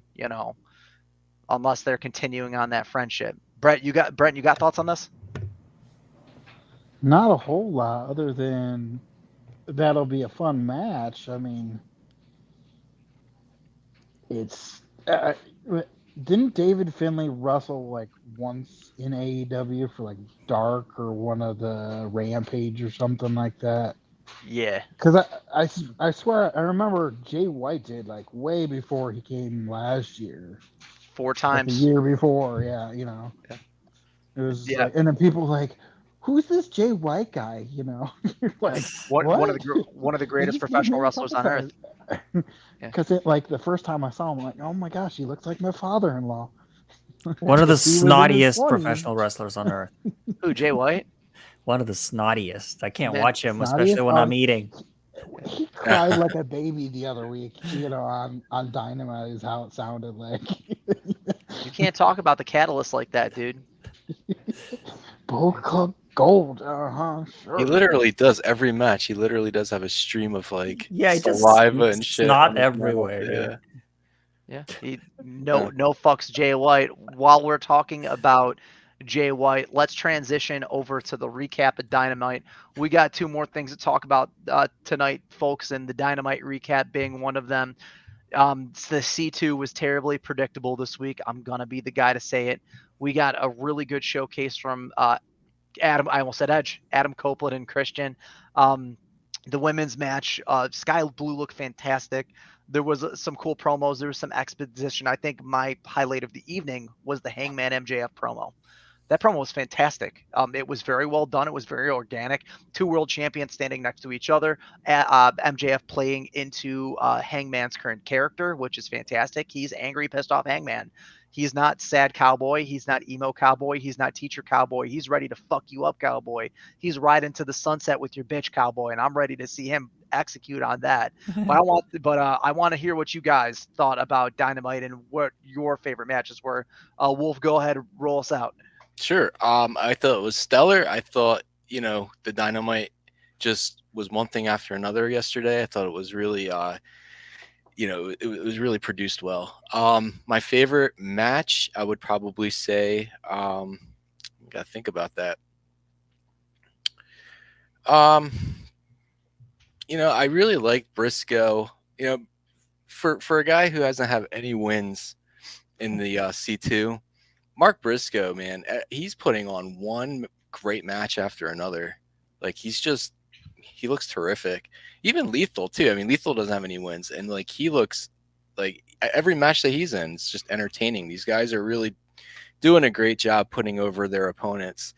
Unless they're continuing on that friendship. Brent, you got thoughts on this? Not a whole lot, other than that'll be a fun match. I mean, it's didn't David Finlay wrestle once in AEW for Dark or one of the Rampage or something like that? Yeah. Because I swear I remember Jay White did way before he came last year. 4 times. The year before, yeah. Yeah. It was and then people who's this Jay White guy? One of the greatest professional wrestlers on earth. Because the first time I saw him, I'm like, oh my gosh, he looks like my father-in-law. One of the snottiest professional wrestlers on earth. Who, Jay White? One of the snottiest. I can't watch him, especially when I'm eating. He cried like a baby the other week, on Dynamite is how it sounded like. You can't talk about the Catalyst like that, dude. Bullet Club Gold, sure. He literally does every match. He literally does have a stream of saliva and shit. Not everywhere. Yeah. No fucks Jay White. While we're talking about Jay White, let's transition over to the recap of Dynamite. We got 2 more things to talk about tonight, folks, and the Dynamite recap being one of them. The C2 was terribly predictable this week. I'm gonna be the guy to say it. We got a really good showcase from Adam. I almost said Edge. Adam Copeland and Christian. The women's match, Sky Blue looked fantastic. There was some cool promos. There was some exposition. I think my highlight of the evening was the Hangman MJF promo. That promo was fantastic. It was very well done. It was very organic. Two world champions standing next to each other. MJF playing into Hangman's current character, which is fantastic. He's angry, pissed off Hangman. He's not sad cowboy. He's not emo cowboy. He's not teacher cowboy. He's ready to fuck you up cowboy. He's riding to the sunset with your bitch cowboy, and I'm ready to see him execute on that. But I want to hear what you guys thought about Dynamite and what your favorite matches were. Wolf, go ahead, roll us out. Sure. I thought it was stellar. I thought, the Dynamite just was one thing after another yesterday. I thought it was really, it was really produced well. My favorite match, I would probably say, gotta think about that. I really like Briscoe. For a guy who hasn't had any wins in the C2, Mark Briscoe, man, he's putting on one great match after another. Like he looks terrific. Even Lethal too. I mean, Lethal doesn't have any wins, and like he looks like every match that he's in, it's just entertaining. These guys are really doing a great job putting over their opponents.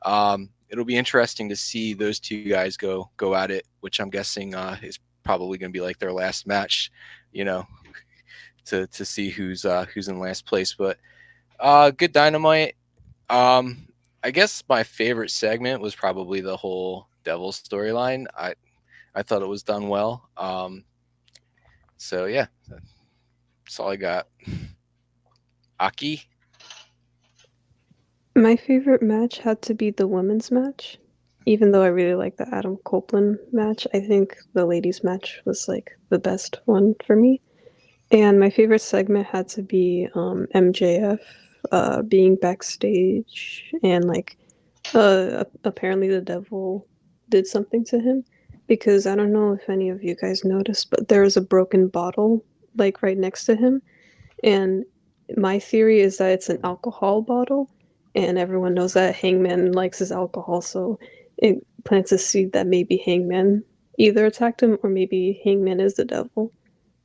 It'll be interesting to see those two guys go at it, which I'm guessing is probably going to be like their last match, to see who's in last place. But good Dynamite. I guess my favorite segment was probably the whole Devil storyline. I thought it was done well. So yeah, that's all I got. Aki? My favorite match had to be the women's match. Even though I really like the Adam Copeland match, I think the ladies' match was like the best one for me. And my favorite segment had to be MJF being backstage and like apparently the devil did something to him, because I don't know if any of you guys noticed, but there was a broken bottle like right next to him, and my theory is that it's an alcohol bottle, and everyone knows that Hangman likes his alcohol, so it plants a seed that maybe Hangman either attacked him or maybe Hangman is the devil.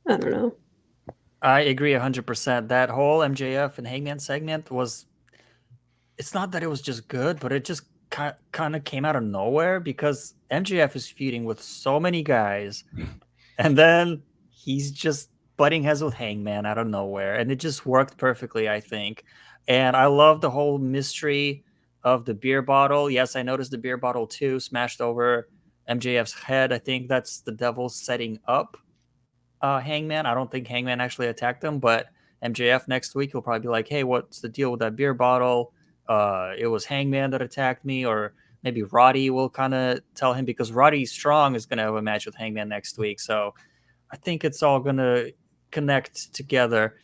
I don't know. I agree 100%. That whole MJF and Hangman segment was, it's not that it was just good, but it just kind of came out of nowhere because MJF is feuding with so many guys, and then he's just butting heads with Hangman out of nowhere, and it just worked perfectly, I think. And I love the whole mystery of the beer bottle. Yes, I noticed the beer bottle too smashed over MJF's head. I think that's the devil setting up Hangman. I don't think Hangman actually attacked him, but MJF next week will probably be like, "Hey, what's the deal with that beer bottle? It was Hangman that attacked me," or maybe Roddy will kind of tell him, because Roddy Strong is going to have a match with Hangman next week. So I think it's all going to connect together.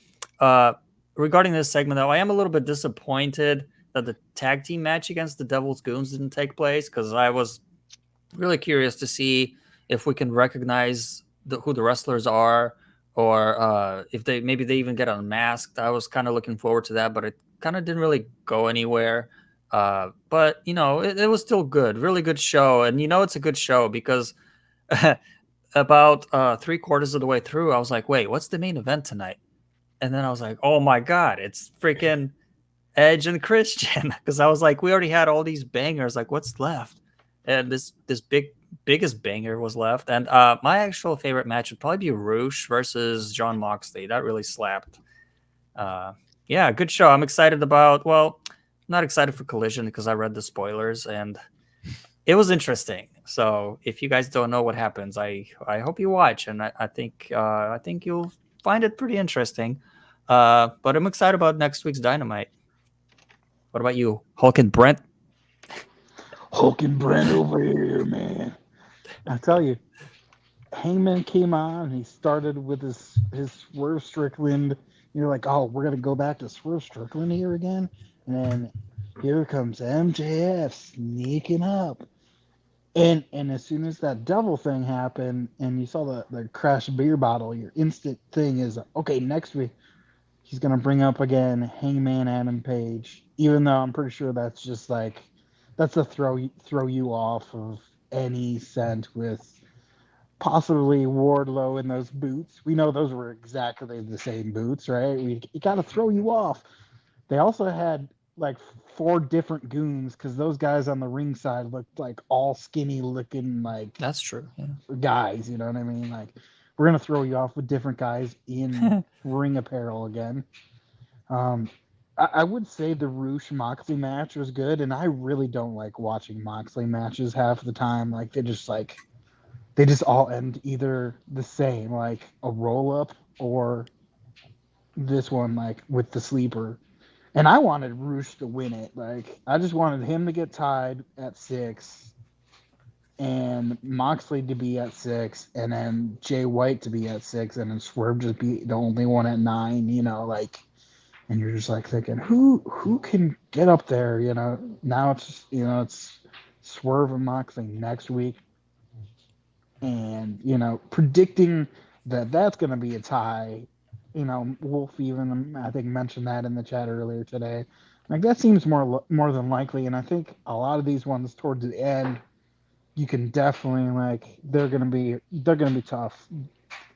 Regarding this segment, though, I am a little bit disappointed that the tag team match against the Devil's Goons didn't take place, because I was really curious to see if we can recognize who the wrestlers are, or if they even get unmasked. I was kind of looking forward to that, but it kind of didn't really go anywhere. But it was still good, really good show, and it's a good show because about 3/4 of the way through, I was like, "Wait, what's the main event tonight?" And then I was like, "Oh my god, it's freaking Edge and Christian!" Because I was like, "We already had all these bangers. Like, what's left?" And this biggest banger was left. And my actual favorite match would probably be Roosh versus John Moxley. That really slapped. Yeah, good show. I'm excited about. Well, not excited for Collision because I read the spoilers and it was interesting. So if you guys don't know what happens, I hope you watch, and I think you'll find it pretty interesting. But I'm excited about next week's Dynamite. What about you, Hulk and Brent? Hulk and Brent over here, man. I tell you, Hangman came on. He started with his Swerve Strickland. You're like, oh, we're gonna go back to Swerve Strickland here again, and then here comes MJF sneaking up. And as soon as that devil thing happened, and you saw the crashed beer bottle, your instant thing is, okay, next week he's gonna bring up again Hangman Adam Page. Even though I'm pretty sure that's just like, that's to throw you off of any scent with possibly Wardlow in those boots. We know those were exactly the same boots, right? It got to throw you off. They also had like 4 different goons because those guys on the ring side looked like all skinny looking like That's true. Yeah. guys. You know what I mean? Like we're gonna throw you off with different guys in ring apparel again. Um, I would say the Roosh Moxley match was good, and I really don't like watching Moxley matches half the time. Like they just all end either the same, like a roll up, or this one like with the sleeper. And I wanted Roosh to win it. Like I just wanted him to get tied at 6, and Moxley to be at 6, and then Jay White to be at 6, and then Swerve just be the only one at 9. You know, like. And you're just like thinking, who can get up there? You know, now it's Swerve and Moxley next week, and predicting that that's going to be a tie. Wolf even I think mentioned that in the chat earlier today. Like that seems more than likely, and I think a lot of these ones towards the end, you can definitely they're gonna be tough.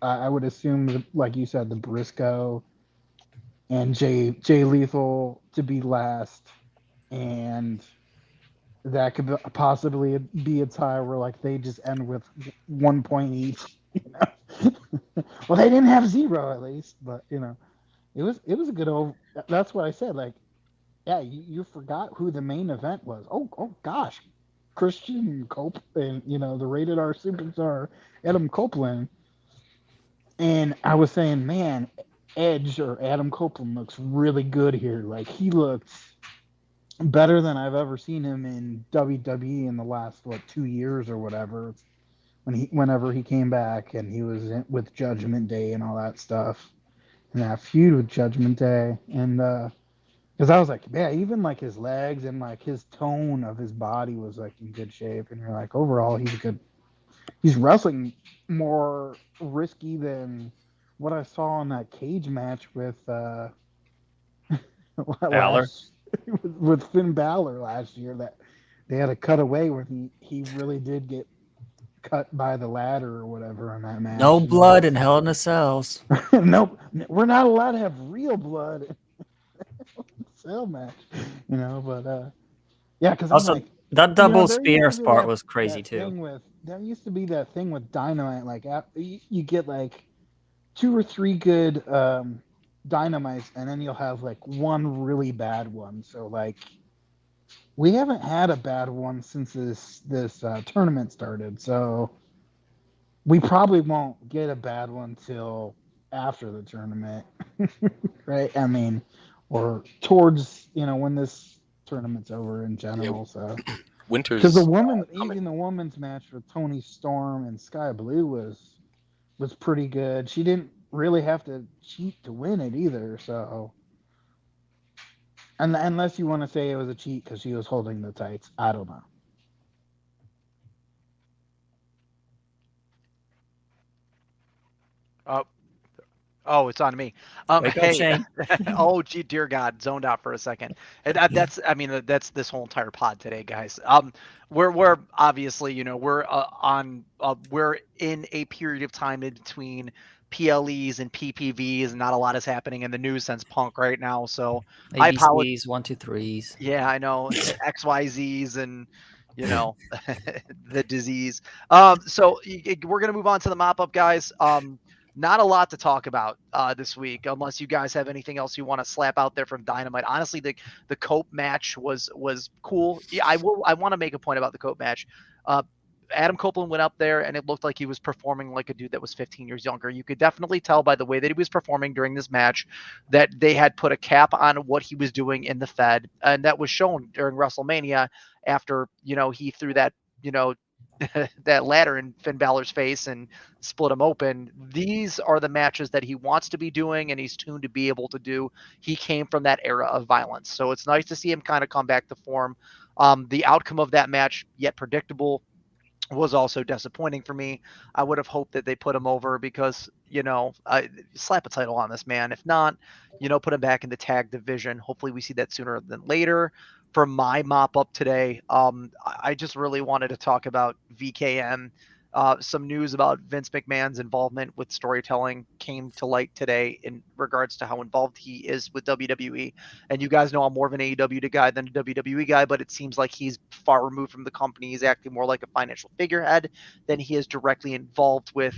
I would assume that, like you said, the Briscoe and Jay Lethal to be last, and that could possibly be a tie where like they just end with 1 point each. Well, they didn't have 0 at least, but it was a good old. That's what I said. Like, yeah, you forgot who the main event was. Oh gosh, Christian Cope and the rated R superstar Adam Copeland. And I was saying, man, Edge or Adam Copeland looks really good here. Like he looked better than I've ever seen him in WWE in the last 2 years or whatever. Whenever he came back and he was with Judgment Day and all that stuff, and that feud with Judgment Day, and because I was like, yeah, even like his legs and like his tone of his body was like in good shape, and you're like, overall, he's good. He's wrestling more risky than what I saw in that cage match with Balor. with Finn Balor last year. That they had a cutaway where he really did get cut by the ladder or whatever on that match. No blood in Hell in a Cells. Nope, we're not allowed to have real blood in cell match, But yeah, because I'm Also, like, that double there spear used to be part was crazy that too. there used to be that thing with Dynamite. Like you get like 2 or 3 good Dynamites, and then you'll have like one really bad one. So like we haven't had a bad one since this tournament started. So we probably won't get a bad one till after the tournament, right? I mean, or towards when this tournament's over in general. So Winter's because coming. even the women's match with Tony Storm and Sky Blue was pretty good. She didn't really have to cheat to win it either. So, and unless you want to say it was a cheat because she was holding the tights, I don't know. Oh, it's on me. Wake up, Shane. Oh, gee, dear God, zoned out for a second. And that's this whole entire pod today, guys. We're obviously, we're in a period of time in between PLEs and PPVs, and not a lot is happening in the news since Punk right now. So I apologize. ABCs, 1, 2, 3s. Yeah, I know XYZs and the disease. So we're gonna move on to the mop up, guys. Not a lot to talk about this week, unless you guys have anything else you want to slap out there from Dynamite. Honestly, the Cope match was cool. Yeah, I want to make a point about the Cope match. Adam Copeland went up there, and it looked like he was performing like a dude that was 15 years younger. You could definitely tell by the way that he was performing during this match that they had put a cap on what he was doing in the Fed, and that was shown during WrestleMania after he threw that that ladder in Finn Balor's face and split him open. These are the matches that he wants to be doing and he's tuned to be able to do. He came from that era of violence. So it's nice to see him kind of come back to form. The outcome of that match, yet predictable, was also disappointing for me. I would have hoped that they put him over because, slap a title on this man. If not, put him back in the tag division. Hopefully we see that sooner than later. For my mop up today, I just really wanted to talk about VKM. some news about Vince McMahon's involvement with storytelling came to light today in regards to how involved he is with WWE. And you guys know I'm more of an AEW guy than a WWE guy, but it seems like he's far removed from the company. He's acting more like a financial figurehead than he is directly involved with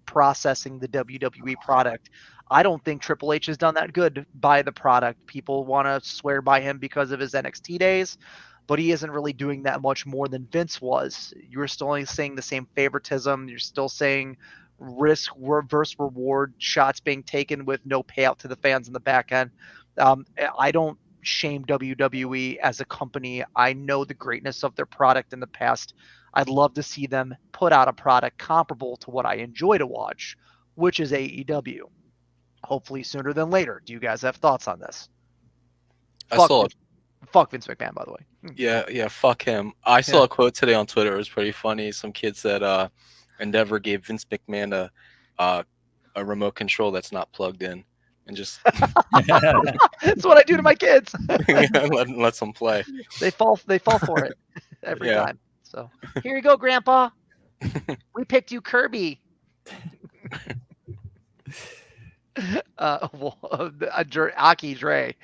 processing the WWE product. I don't think Triple H has done that good by the product. People want to swear by him because of his NXT days, but he isn't really doing that much more than Vince was. You're still only saying the same favoritism. You're still saying risk versus reward, shots being taken with no payout to the fans in the back end. I don't shame WWE as a company. I know the greatness of their product in the past. I'd love to see them put out a product comparable to what I enjoy to watch, which is AEW. Hopefully sooner than later. Do you guys have thoughts on this? Fuck Vince McMahon, by the way. Yeah, fuck him. I saw a quote today on Twitter. It was pretty funny. Some kid said Endeavor gave Vince McMahon a remote control that's not plugged in, and just that's what I do to my kids. let them play. They fall for it every time. So here you go, Grandpa. We picked you Kirby. Aki Dre.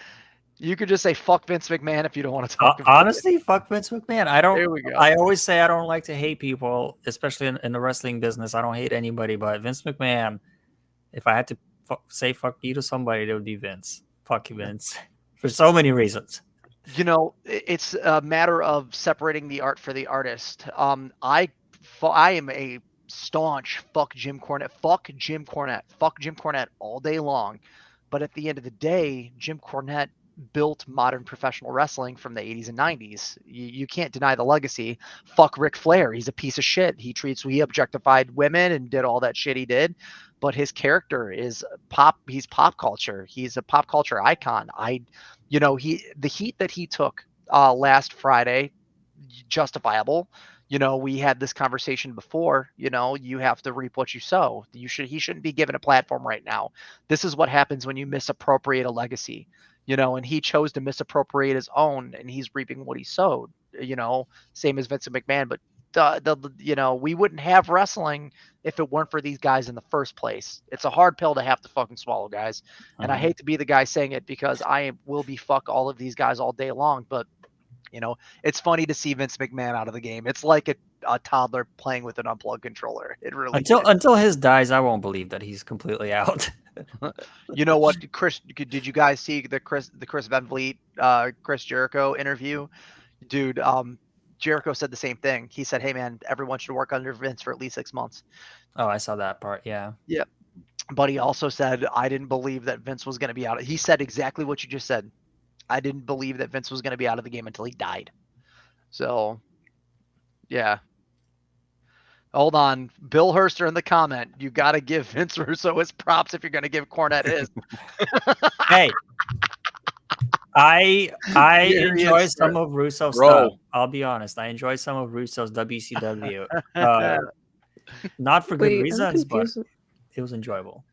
You could just say fuck Vince McMahon if you don't want to talk about honestly, fuck Vince McMahon. I always say I don't like to hate people, especially in the wrestling business. I don't hate anybody, but Vince McMahon, if I had to say fuck you to somebody, it would be Vince. Fuck you, Vince. For so many reasons. You know, it's a matter of separating the art for the artist. I am a staunch fuck Jim Cornette. Fuck Jim Cornette all day long. But at the end of the day, Jim Cornette built modern professional wrestling from the 80s and 90s. You can't deny the legacy. Fuck Ric Flair. He's a piece of shit. He objectified women and did all that shit he did. But his character is he's pop culture. He's a pop culture icon. The heat that he took last Friday, justifiable. We had this conversation before. You have to reap what you sow. He shouldn't be given a platform right now. This is what happens when you misappropriate a legacy. And he chose to misappropriate his own, and he's reaping what he sowed. Same as Vince McMahon. But we wouldn't have wrestling if it weren't for these guys in the first place. It's a hard pill to have to fucking swallow, guys. And I hate to be the guy saying it because I will be fuck all of these guys all day long, but it's funny to see Vince McMahon out of the game. It's like a toddler playing with an unplugged controller. It really until his dies, I won't believe that he's completely out. You know what, Chris? Did you guys see the Chris Van Vliet, Chris Jericho interview? Dude, Jericho said the same thing. He said, "Hey man, everyone should work under Vince for at least 6 months." Oh, I saw that part. Yeah. Yeah. But he also said, "I didn't believe that Vince was going to be out." He said exactly what you just said. I didn't believe that Vince was going to be out of the game until he died. So, yeah. Hold on. Bill Herster in the comment. You got to give Vince Russo his props if you're going to give Cornette his. Hey. I enjoy some of Russo's stuff. I'll be honest. I enjoy some of Russo's WCW. Not for good reasons, but it was enjoyable.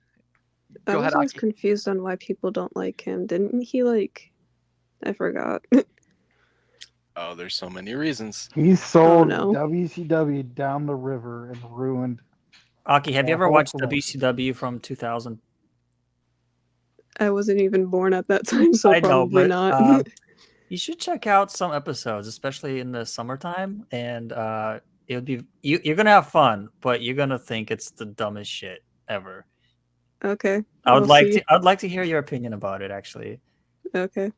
I was always confused on why people don't like him. Didn't he I forgot. Oh, there's so many reasons. He sold WCW down the river and ruined. Aki, have you ever watched WCW from 2000? I wasn't even born at that time, so I probably not. You should check out some episodes, especially in the summertime, and it would be you're gonna have fun, but you're gonna think it's the dumbest shit ever. Okay. I'd like to hear your opinion about it, actually. Okay.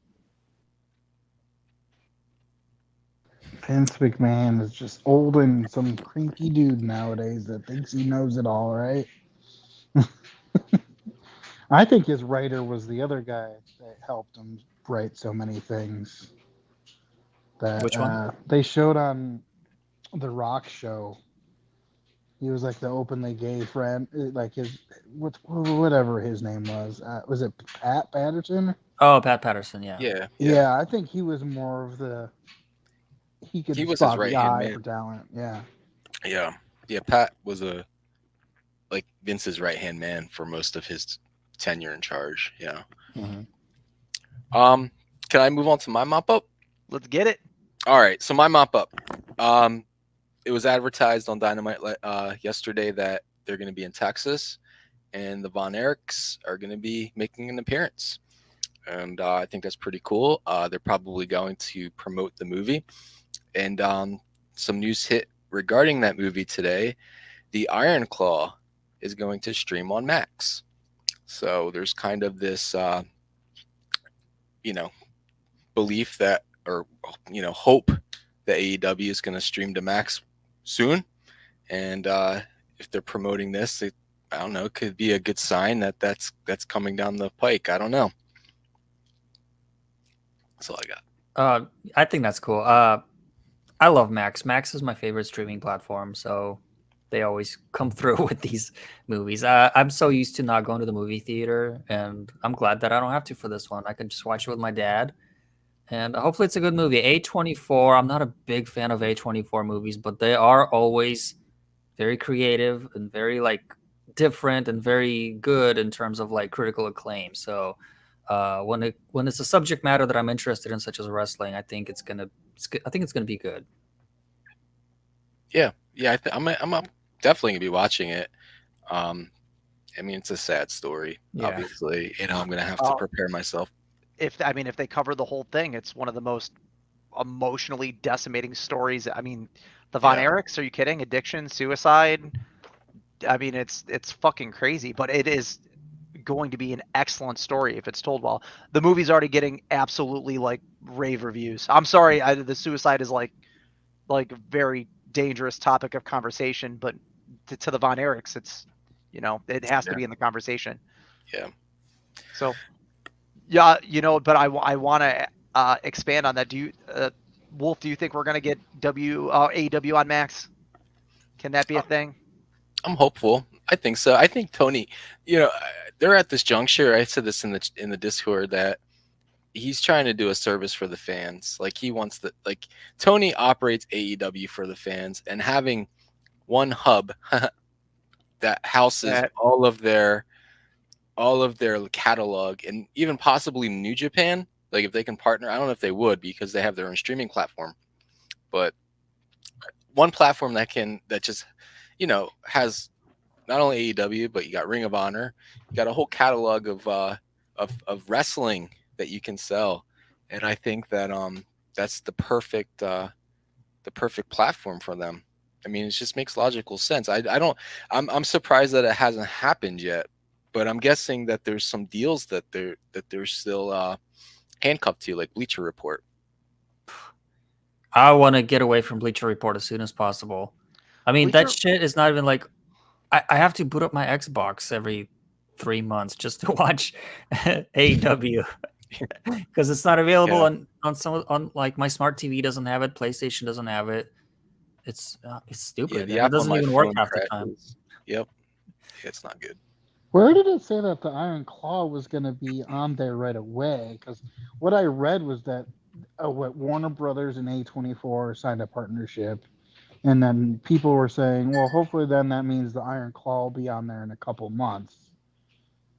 Vince McMahon is just old and some creepy dude nowadays that thinks he knows it all, right? I think his writer was the other guy that helped him write so many things. Which one? They showed on the Rock show. He was like the openly gay friend, like whatever his name was. Was it Pat Patterson? Oh, Pat Patterson, yeah. Yeah, I think he was more of the. He was his right-hand man for talent. Yeah. Pat was Vince's right-hand man for most of his tenure in charge. Yeah. Mm-hmm. Can I move on to my mop up? Let's get it. All right. So my mop up. it was advertised on Dynamite yesterday that they're going to be in Texas, and the Von Erichs are going to be making an appearance. And I think that's pretty cool. They're probably going to promote the movie. And some news hit regarding that movie today. The Iron Claw is going to stream on Max. So there's kind of this, belief that, or, hope that AEW is going to stream to Max soon. And if they're promoting this, I don't know, it could be a good sign that that's coming down the pike. I don't know. That's all I got. I think that's cool. I love Max. Max is my favorite streaming platform, so they always come through with these movies. I'm so used to not going to the movie theater, and I'm glad that I don't have to for this one. I can just watch it with my dad, and hopefully it's a good movie. A24, I'm not a big fan of A24 movies, but they are always very creative and very different and very good in terms of critical acclaim. So when it's a subject matter that I'm interested in, such as wrestling, I think it's gonna be good. Yeah, I'm definitely gonna be watching it. It's a sad story. Yeah. Obviously, I'm gonna have to prepare myself. If they cover the whole thing, it's one of the most emotionally decimating stories. The Von Erichs, are you kidding? Addiction, suicide. It's fucking crazy, but it is going to be an excellent story if it's told well. The movie's already getting absolutely rave reviews. I'm sorry, the suicide is a very dangerous topic of conversation, but to the Von Erichs, it's it has to be in the conversation. Yeah. So yeah, but I want to expand on that. Do you, Wolf? Do you think we're gonna get AEW on Max? Can that be a thing? I'm hopeful. I think so. I think Tony, they're at this juncture. I said this in the Discord that he's trying to do a service for the fans. He wants Tony operates AEW for the fans, and having one hub that houses all of their catalog, and even possibly New Japan. If they can partner, I don't know if they would because they have their own streaming platform, but one platform that just has not only AEW, but you got Ring of Honor, you got a whole catalog of wrestling that you can sell, and I think that that's the perfect platform for them. It just makes logical sense. I'm surprised that it hasn't happened yet, but I'm guessing that there's some deals that they're still handcuffed to, like Bleacher Report. I want to get away from Bleacher Report as soon as possible. That shit is not even I have to boot up my Xbox every 3 months just to watch AEW because it's not available on my smart TV doesn't have it, PlayStation doesn't have it. It's stupid. Yeah, it doesn't even work half the time. Yep, it's not good. Where did it say that the Iron Claw was going to be on there right away? Because what I read was that Warner Brothers and A24 signed a partnership, and then people were saying, well, hopefully then that means the Iron Claw will be on there in a couple months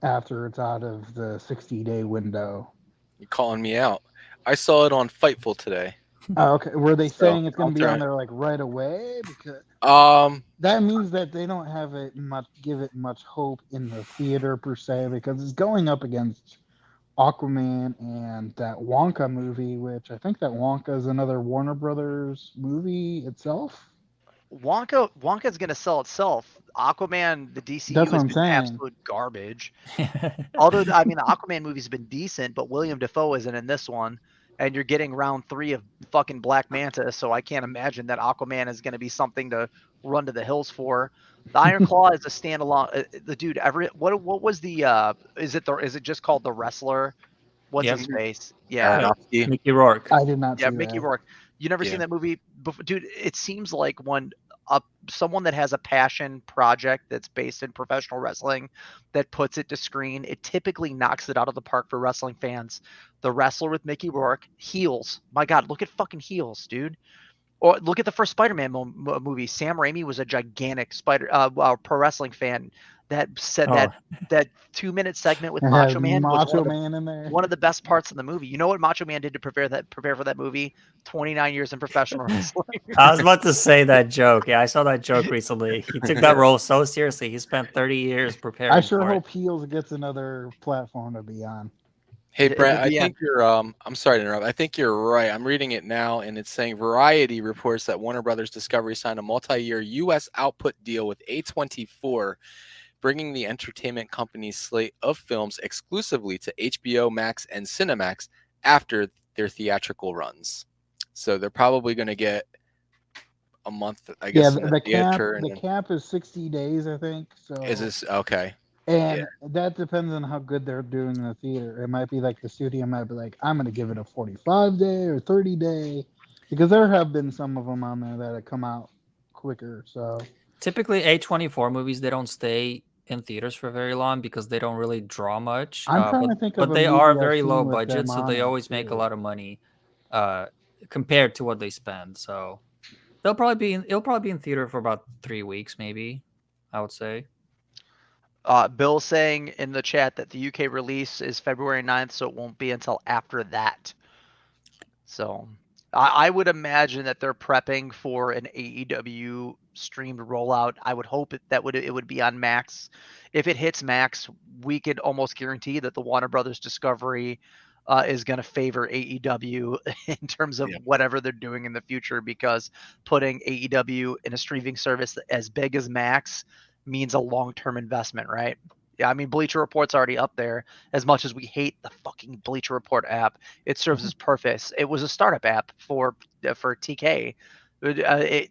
after it's out of the 60-day window. You're calling me out. I saw it on Fightful today. Oh, okay. Were they saying it's going to be on there right away? Because that means that they don't give it much hope in the theater per se, because it's going up against Aquaman and that Wonka movie, which I think that Wonka is another Warner Brothers movie itself. Wonka's going to sell itself. Aquaman, the DCU has been absolute garbage. Although, the Aquaman movie's been decent, but William Dafoe isn't in this one. And you're getting round 3 of fucking Black Manta, so I can't imagine that Aquaman is going to be something to run to the hills for. The Iron Claw is a standalone. The dude, what was the? Is it just called The Wrestler? What's his face? Yeah, Mickey Rourke. I did not. Yeah, Mickey Rourke. You never seen that movie before, dude? It seems like when someone that has a passion project that's based in professional wrestling that puts it to screen, it typically knocks it out of the park for wrestling fans. The Wrestler with Mickey Rourke, Heels. My God, look at fucking Heels, dude. Or look at the first Spider-Man movie. Sam Raimi was a gigantic pro wrestling fan. That said Oh. that 2-minute segment with It Macho has Man was Macho Man in there. one of the best parts of the movie. You know what Macho Man did to prepare for that movie? 29 years in professional wrestling. I was about to say that joke. Yeah, I saw that joke recently. He took that role so seriously. He spent 30 years preparing I sure for it. hope Heels gets another platform to be on. Hey It Brett, would I be think you're I'm sorry to interrupt. I think you're right. I'm reading it now and it's saying Variety reports that Warner Brothers Discovery signed a multi-year US output deal with A24, bringing the entertainment company's slate of films exclusively to HBO Max and Cinemax after their theatrical runs. So they're probably going to get a month, I guess, in the theater. The cap is 60 days, I think. So Is this okay? and that depends on how good they're doing in the theater. It might be like the studio might be like, I'm going to give it a 45-day or 30-day, because there have been some of them on there that have come out quicker. So Typically, A24 movies, they don't stay in theaters for very long because they don't really draw much. I'm trying to think of but a they movie are I've very seen low with budget, them so on they it, always make a too. lot of money compared to what they spend. So it'll probably be in theater for about 3 weeks, maybe, I would say. Bill saying in the chat that the UK release is February 9th, so it won't be until after that. So I would imagine that they're prepping for an AEW streamed rollout. I would hope it would be on Max. If it hits Max, we could almost guarantee that the Warner Brothers Discovery is going to favor AEW in terms of whatever they're doing in the future, because putting AEW in a streaming service as big as Max means a long-term investment, right? Yeah, I mean, Bleacher Report's already up there. As much as we hate the fucking Bleacher Report app, it serves its purpose. It was a startup app for TK.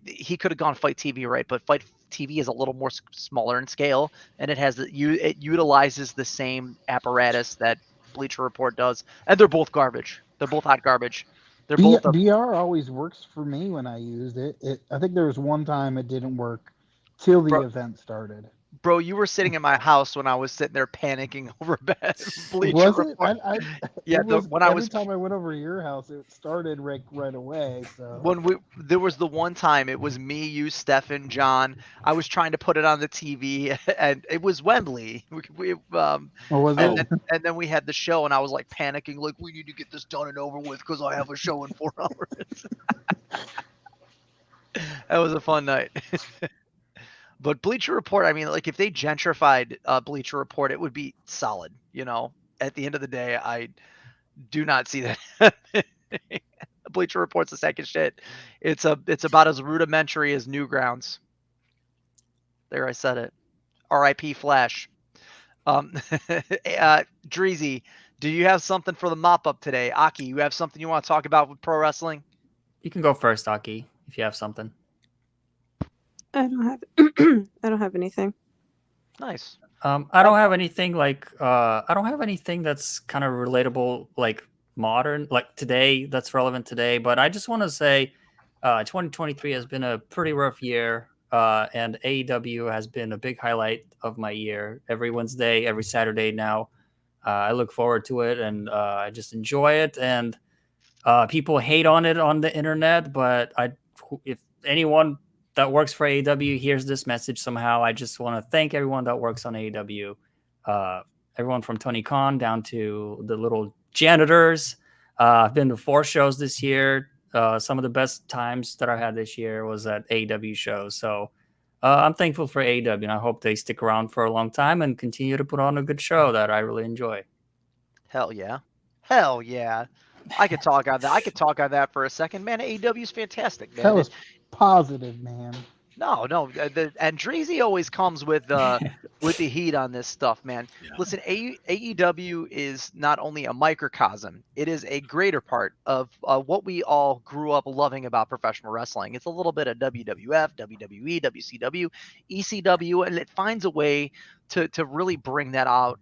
He could have gone Fight TV, right? But Fight TV is a little more smaller in scale, and it utilizes the same apparatus that Bleacher Report does, and they're both garbage. They're both hot garbage. They're both BR always works for me when I used it. I think there was one time it didn't work till the event started. Bro, you were sitting in my house when I was sitting there panicking over Bleacher Was it? Report. Yeah, every time I went over to your house, it started right away. So there was the one time, it was me, you, Stefan, John. I was trying to put it on the TV, and it was Wembley. And then we had the show, and I was like panicking, like, we need to get this done and over with because I have a show in 4 hours. That was a fun night. But Bleacher Report, I mean, like, if they gentrified Bleacher Report, it would be solid. You know, at the end of the day, I do not see that. Bleacher Report's the second shit. It's about as rudimentary as Newgrounds. There, I said it. R.I.P. Flash. Dreezy, do you have something for the mop up today? Aki, you have something you want to talk about with pro wrestling? You can go first, Aki, if you have something. I don't have anything. Nice. I don't have anything that's kind of relatable, like modern, like today, that's relevant today. But I just want to say 2023 has been a pretty rough year, and AEW has been a big highlight of my year. Every Wednesday, every Saturday now, I look forward to it, and I just enjoy it. And people hate on it on the internet, but if anyone that works for AEW hears this message somehow, I just want to thank everyone that works on AEW. Everyone from Tony Khan down to the little janitors. I've been to 4 shows this year. Some of the best times that I had this year was at AEW shows. So I'm thankful for AEW, and I hope they stick around for a long time and continue to put on a good show that I really enjoy. Hell yeah. Hell yeah. I could talk on that. I could talk on that for a second, man. AEW is fantastic, man. that was positive, man. No. And Dreezy always comes with the heat on this stuff, man. Yeah. Listen, AEW is not only a microcosm; it is a greater part of what we all grew up loving about professional wrestling. It's a little bit of WWF, WWE, WCW, ECW, and it finds a way to really bring that out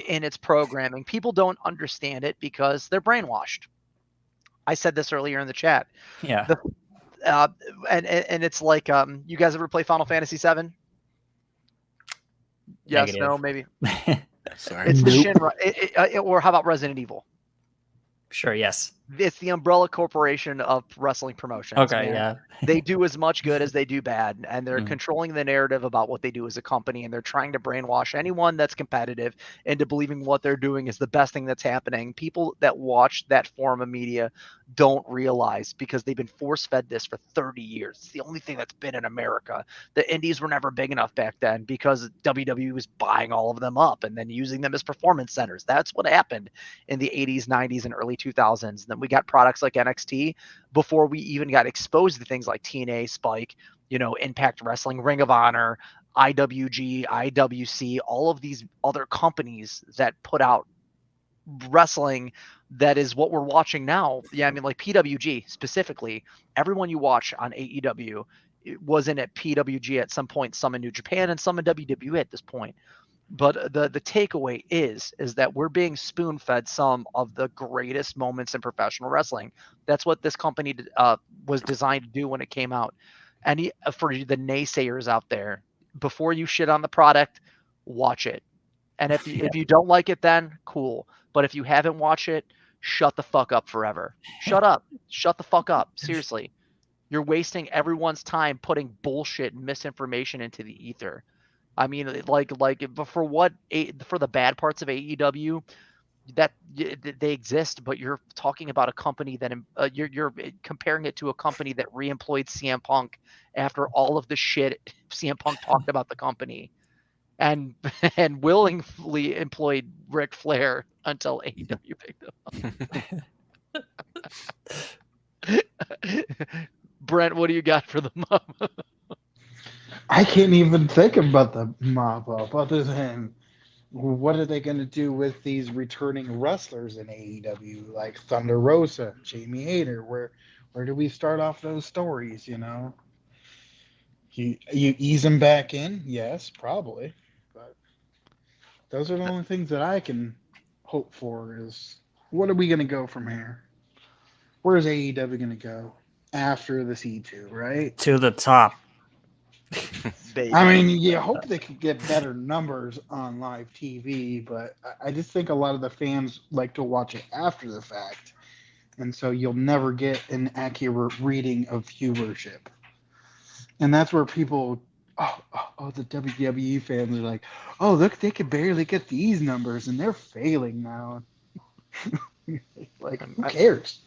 in its programming. People don't understand it because they're brainwashed. I said this earlier in the chat. Yeah. And it's like, you guys ever play Final Fantasy VII? Yes, Negative. no, maybe. Sorry. It's the Shinra. Or how about Resident Evil? Sure, yes. It's the umbrella corporation of wrestling promotions. Okay, Man. yeah. They do as much good as they do bad, and they're Mhm. controlling the narrative about what they do as a company, and they're trying to brainwash anyone that's competitive into believing what they're doing is the best thing that's happening. People that watch that form of media don't realize, because they've been force-fed this for 30 years. It's the only thing that's been in America. The indies were never big enough back then because WWE was buying all of them up and then using them as performance centers. That's what happened in the 80s, 90s, and early 2000s. And then we got products like NXT before we even got exposed to things like TNA, Spike, Impact Wrestling, Ring of Honor, IWG, IWC, all of these other companies that put out wrestling that is what we're watching now. Yeah, I mean, like PWG specifically, everyone you watch on AEW was in at PWG at some point, some in New Japan and some in WWE at this point. But the takeaway is that we're being spoon fed some of the greatest moments in professional wrestling. That's what this company was designed to do when it came out. And for the naysayers out there, before you shit on the product, watch it. And if you don't like it, then cool. But if you haven't watched it, shut the fuck up forever. Shut up. Shut the fuck up. Seriously. You're wasting everyone's time putting bullshit and misinformation into the ether. I mean, like, but for the bad parts of AEW, that they exist, but you're talking about a company that you're comparing it to a company that reemployed CM Punk after all of the shit CM Punk talked about the company, and and willingly employed Ric Flair until AEW picked him up. Brent, what do you got for the mob? I can't even think about the mop up other than what are they going to do with these returning wrestlers in AEW like Thunder Rosa, Jamie Hayter? Where do we start off those stories? You ease them back in, yes, probably, but those are the only things that I can hope for. Is what are we going to go from here? Where's AEW going to go after the C2, right? To the top. Baby. I mean, you hope they could get better numbers on live TV, but I just think a lot of the fans like to watch it after the fact, and so you'll never get an accurate reading of viewership. And that's where people, the WWE fans are like, oh, look, they could barely get these numbers, and they're failing now. Like, who cares?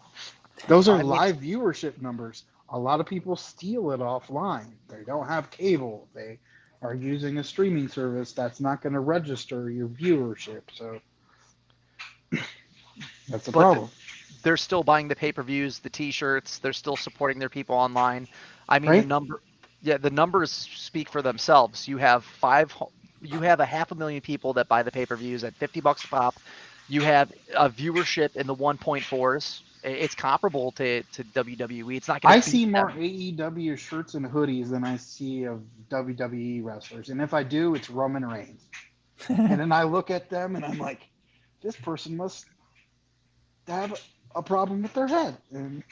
Those are live viewership numbers. A lot of people steal it offline. They don't have cable. They are using a streaming service that's not going to register your viewership. So that's the problem. They're still buying the pay-per-views, the T-shirts. They're still supporting their people online. I mean, Right? the numbers speak for themselves. You have a 500,000 people that buy the pay-per-views at $50 a pop. You have a viewership in the 1.4s. It's comparable to WWE. It's not going to. I see more AEW shirts and hoodies than I see of WWE wrestlers, and if I do, it's Roman Reigns. And then I look at them and I'm like, this person must have a problem with their head. And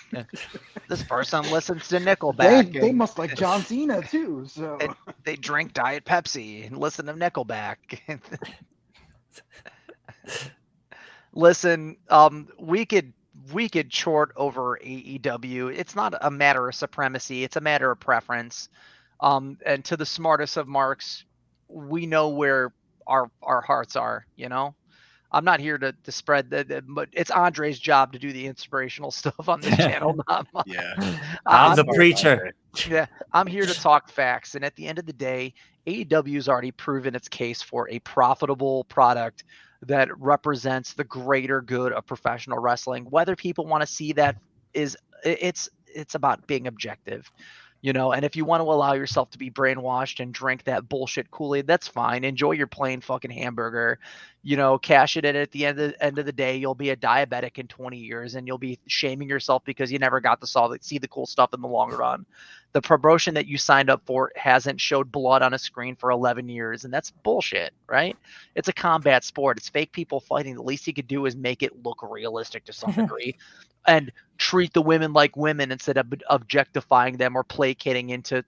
this person listens to Nickelback. They must like John Cena too. So they drink Diet Pepsi and listen to Nickelback. Listen, we could chort over AEW. It's not a matter of supremacy. It's a matter of preference. And to the smartest of marks, we know where our hearts are, I'm not here to spread but it's Andre's job to do the inspirational stuff on this channel, not mine. Yeah. I'm the preacher. Yeah, I'm here to talk facts. And at the end of the day, AEW's already proven its case for a profitable product that represents the greater good of professional wrestling. Whether people want to see that it's about being objective. And if you want to allow yourself to be brainwashed and drink that bullshit Kool-Aid, that's fine. Enjoy your plain fucking hamburger. Cash it in at the end of the day. You'll be a diabetic in 20 years and you'll be shaming yourself because you never got to see the cool stuff in the long run. The promotion that you signed up for hasn't showed blood on a screen for 11 years, and that's bullshit, right? It's a combat sport. It's fake people fighting. The least you could do is make it look realistic to some degree. And treat the women like women instead of objectifying them or placating into,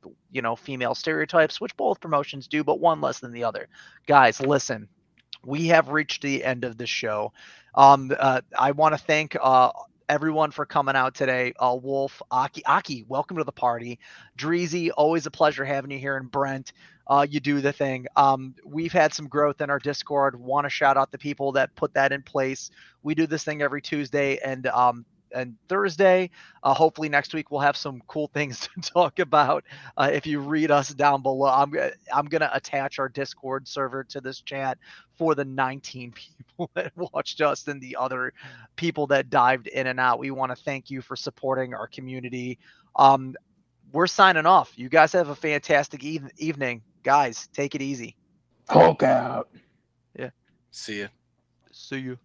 female stereotypes, which both promotions do, but one less than the other. Guys, listen, we have reached the end of the show. I want to thank everyone for coming out today. Wolf, Aki, welcome to the party. Dreezy, always a pleasure having you here. And Brent, you do the thing. We've had some growth in our Discord. Want to shout out the people that put that in place. We do this thing every Tuesday and Thursday. Hopefully next week we'll have some cool things to talk about. If you read us down below, I'm gonna attach our Discord server to this chat for the 19 people that watched us and the other people that dived in and out. We want to thank you for supporting our community. We're signing off. You guys have a fantastic evening. Guys, take it easy. Hulk out. See ya. See you.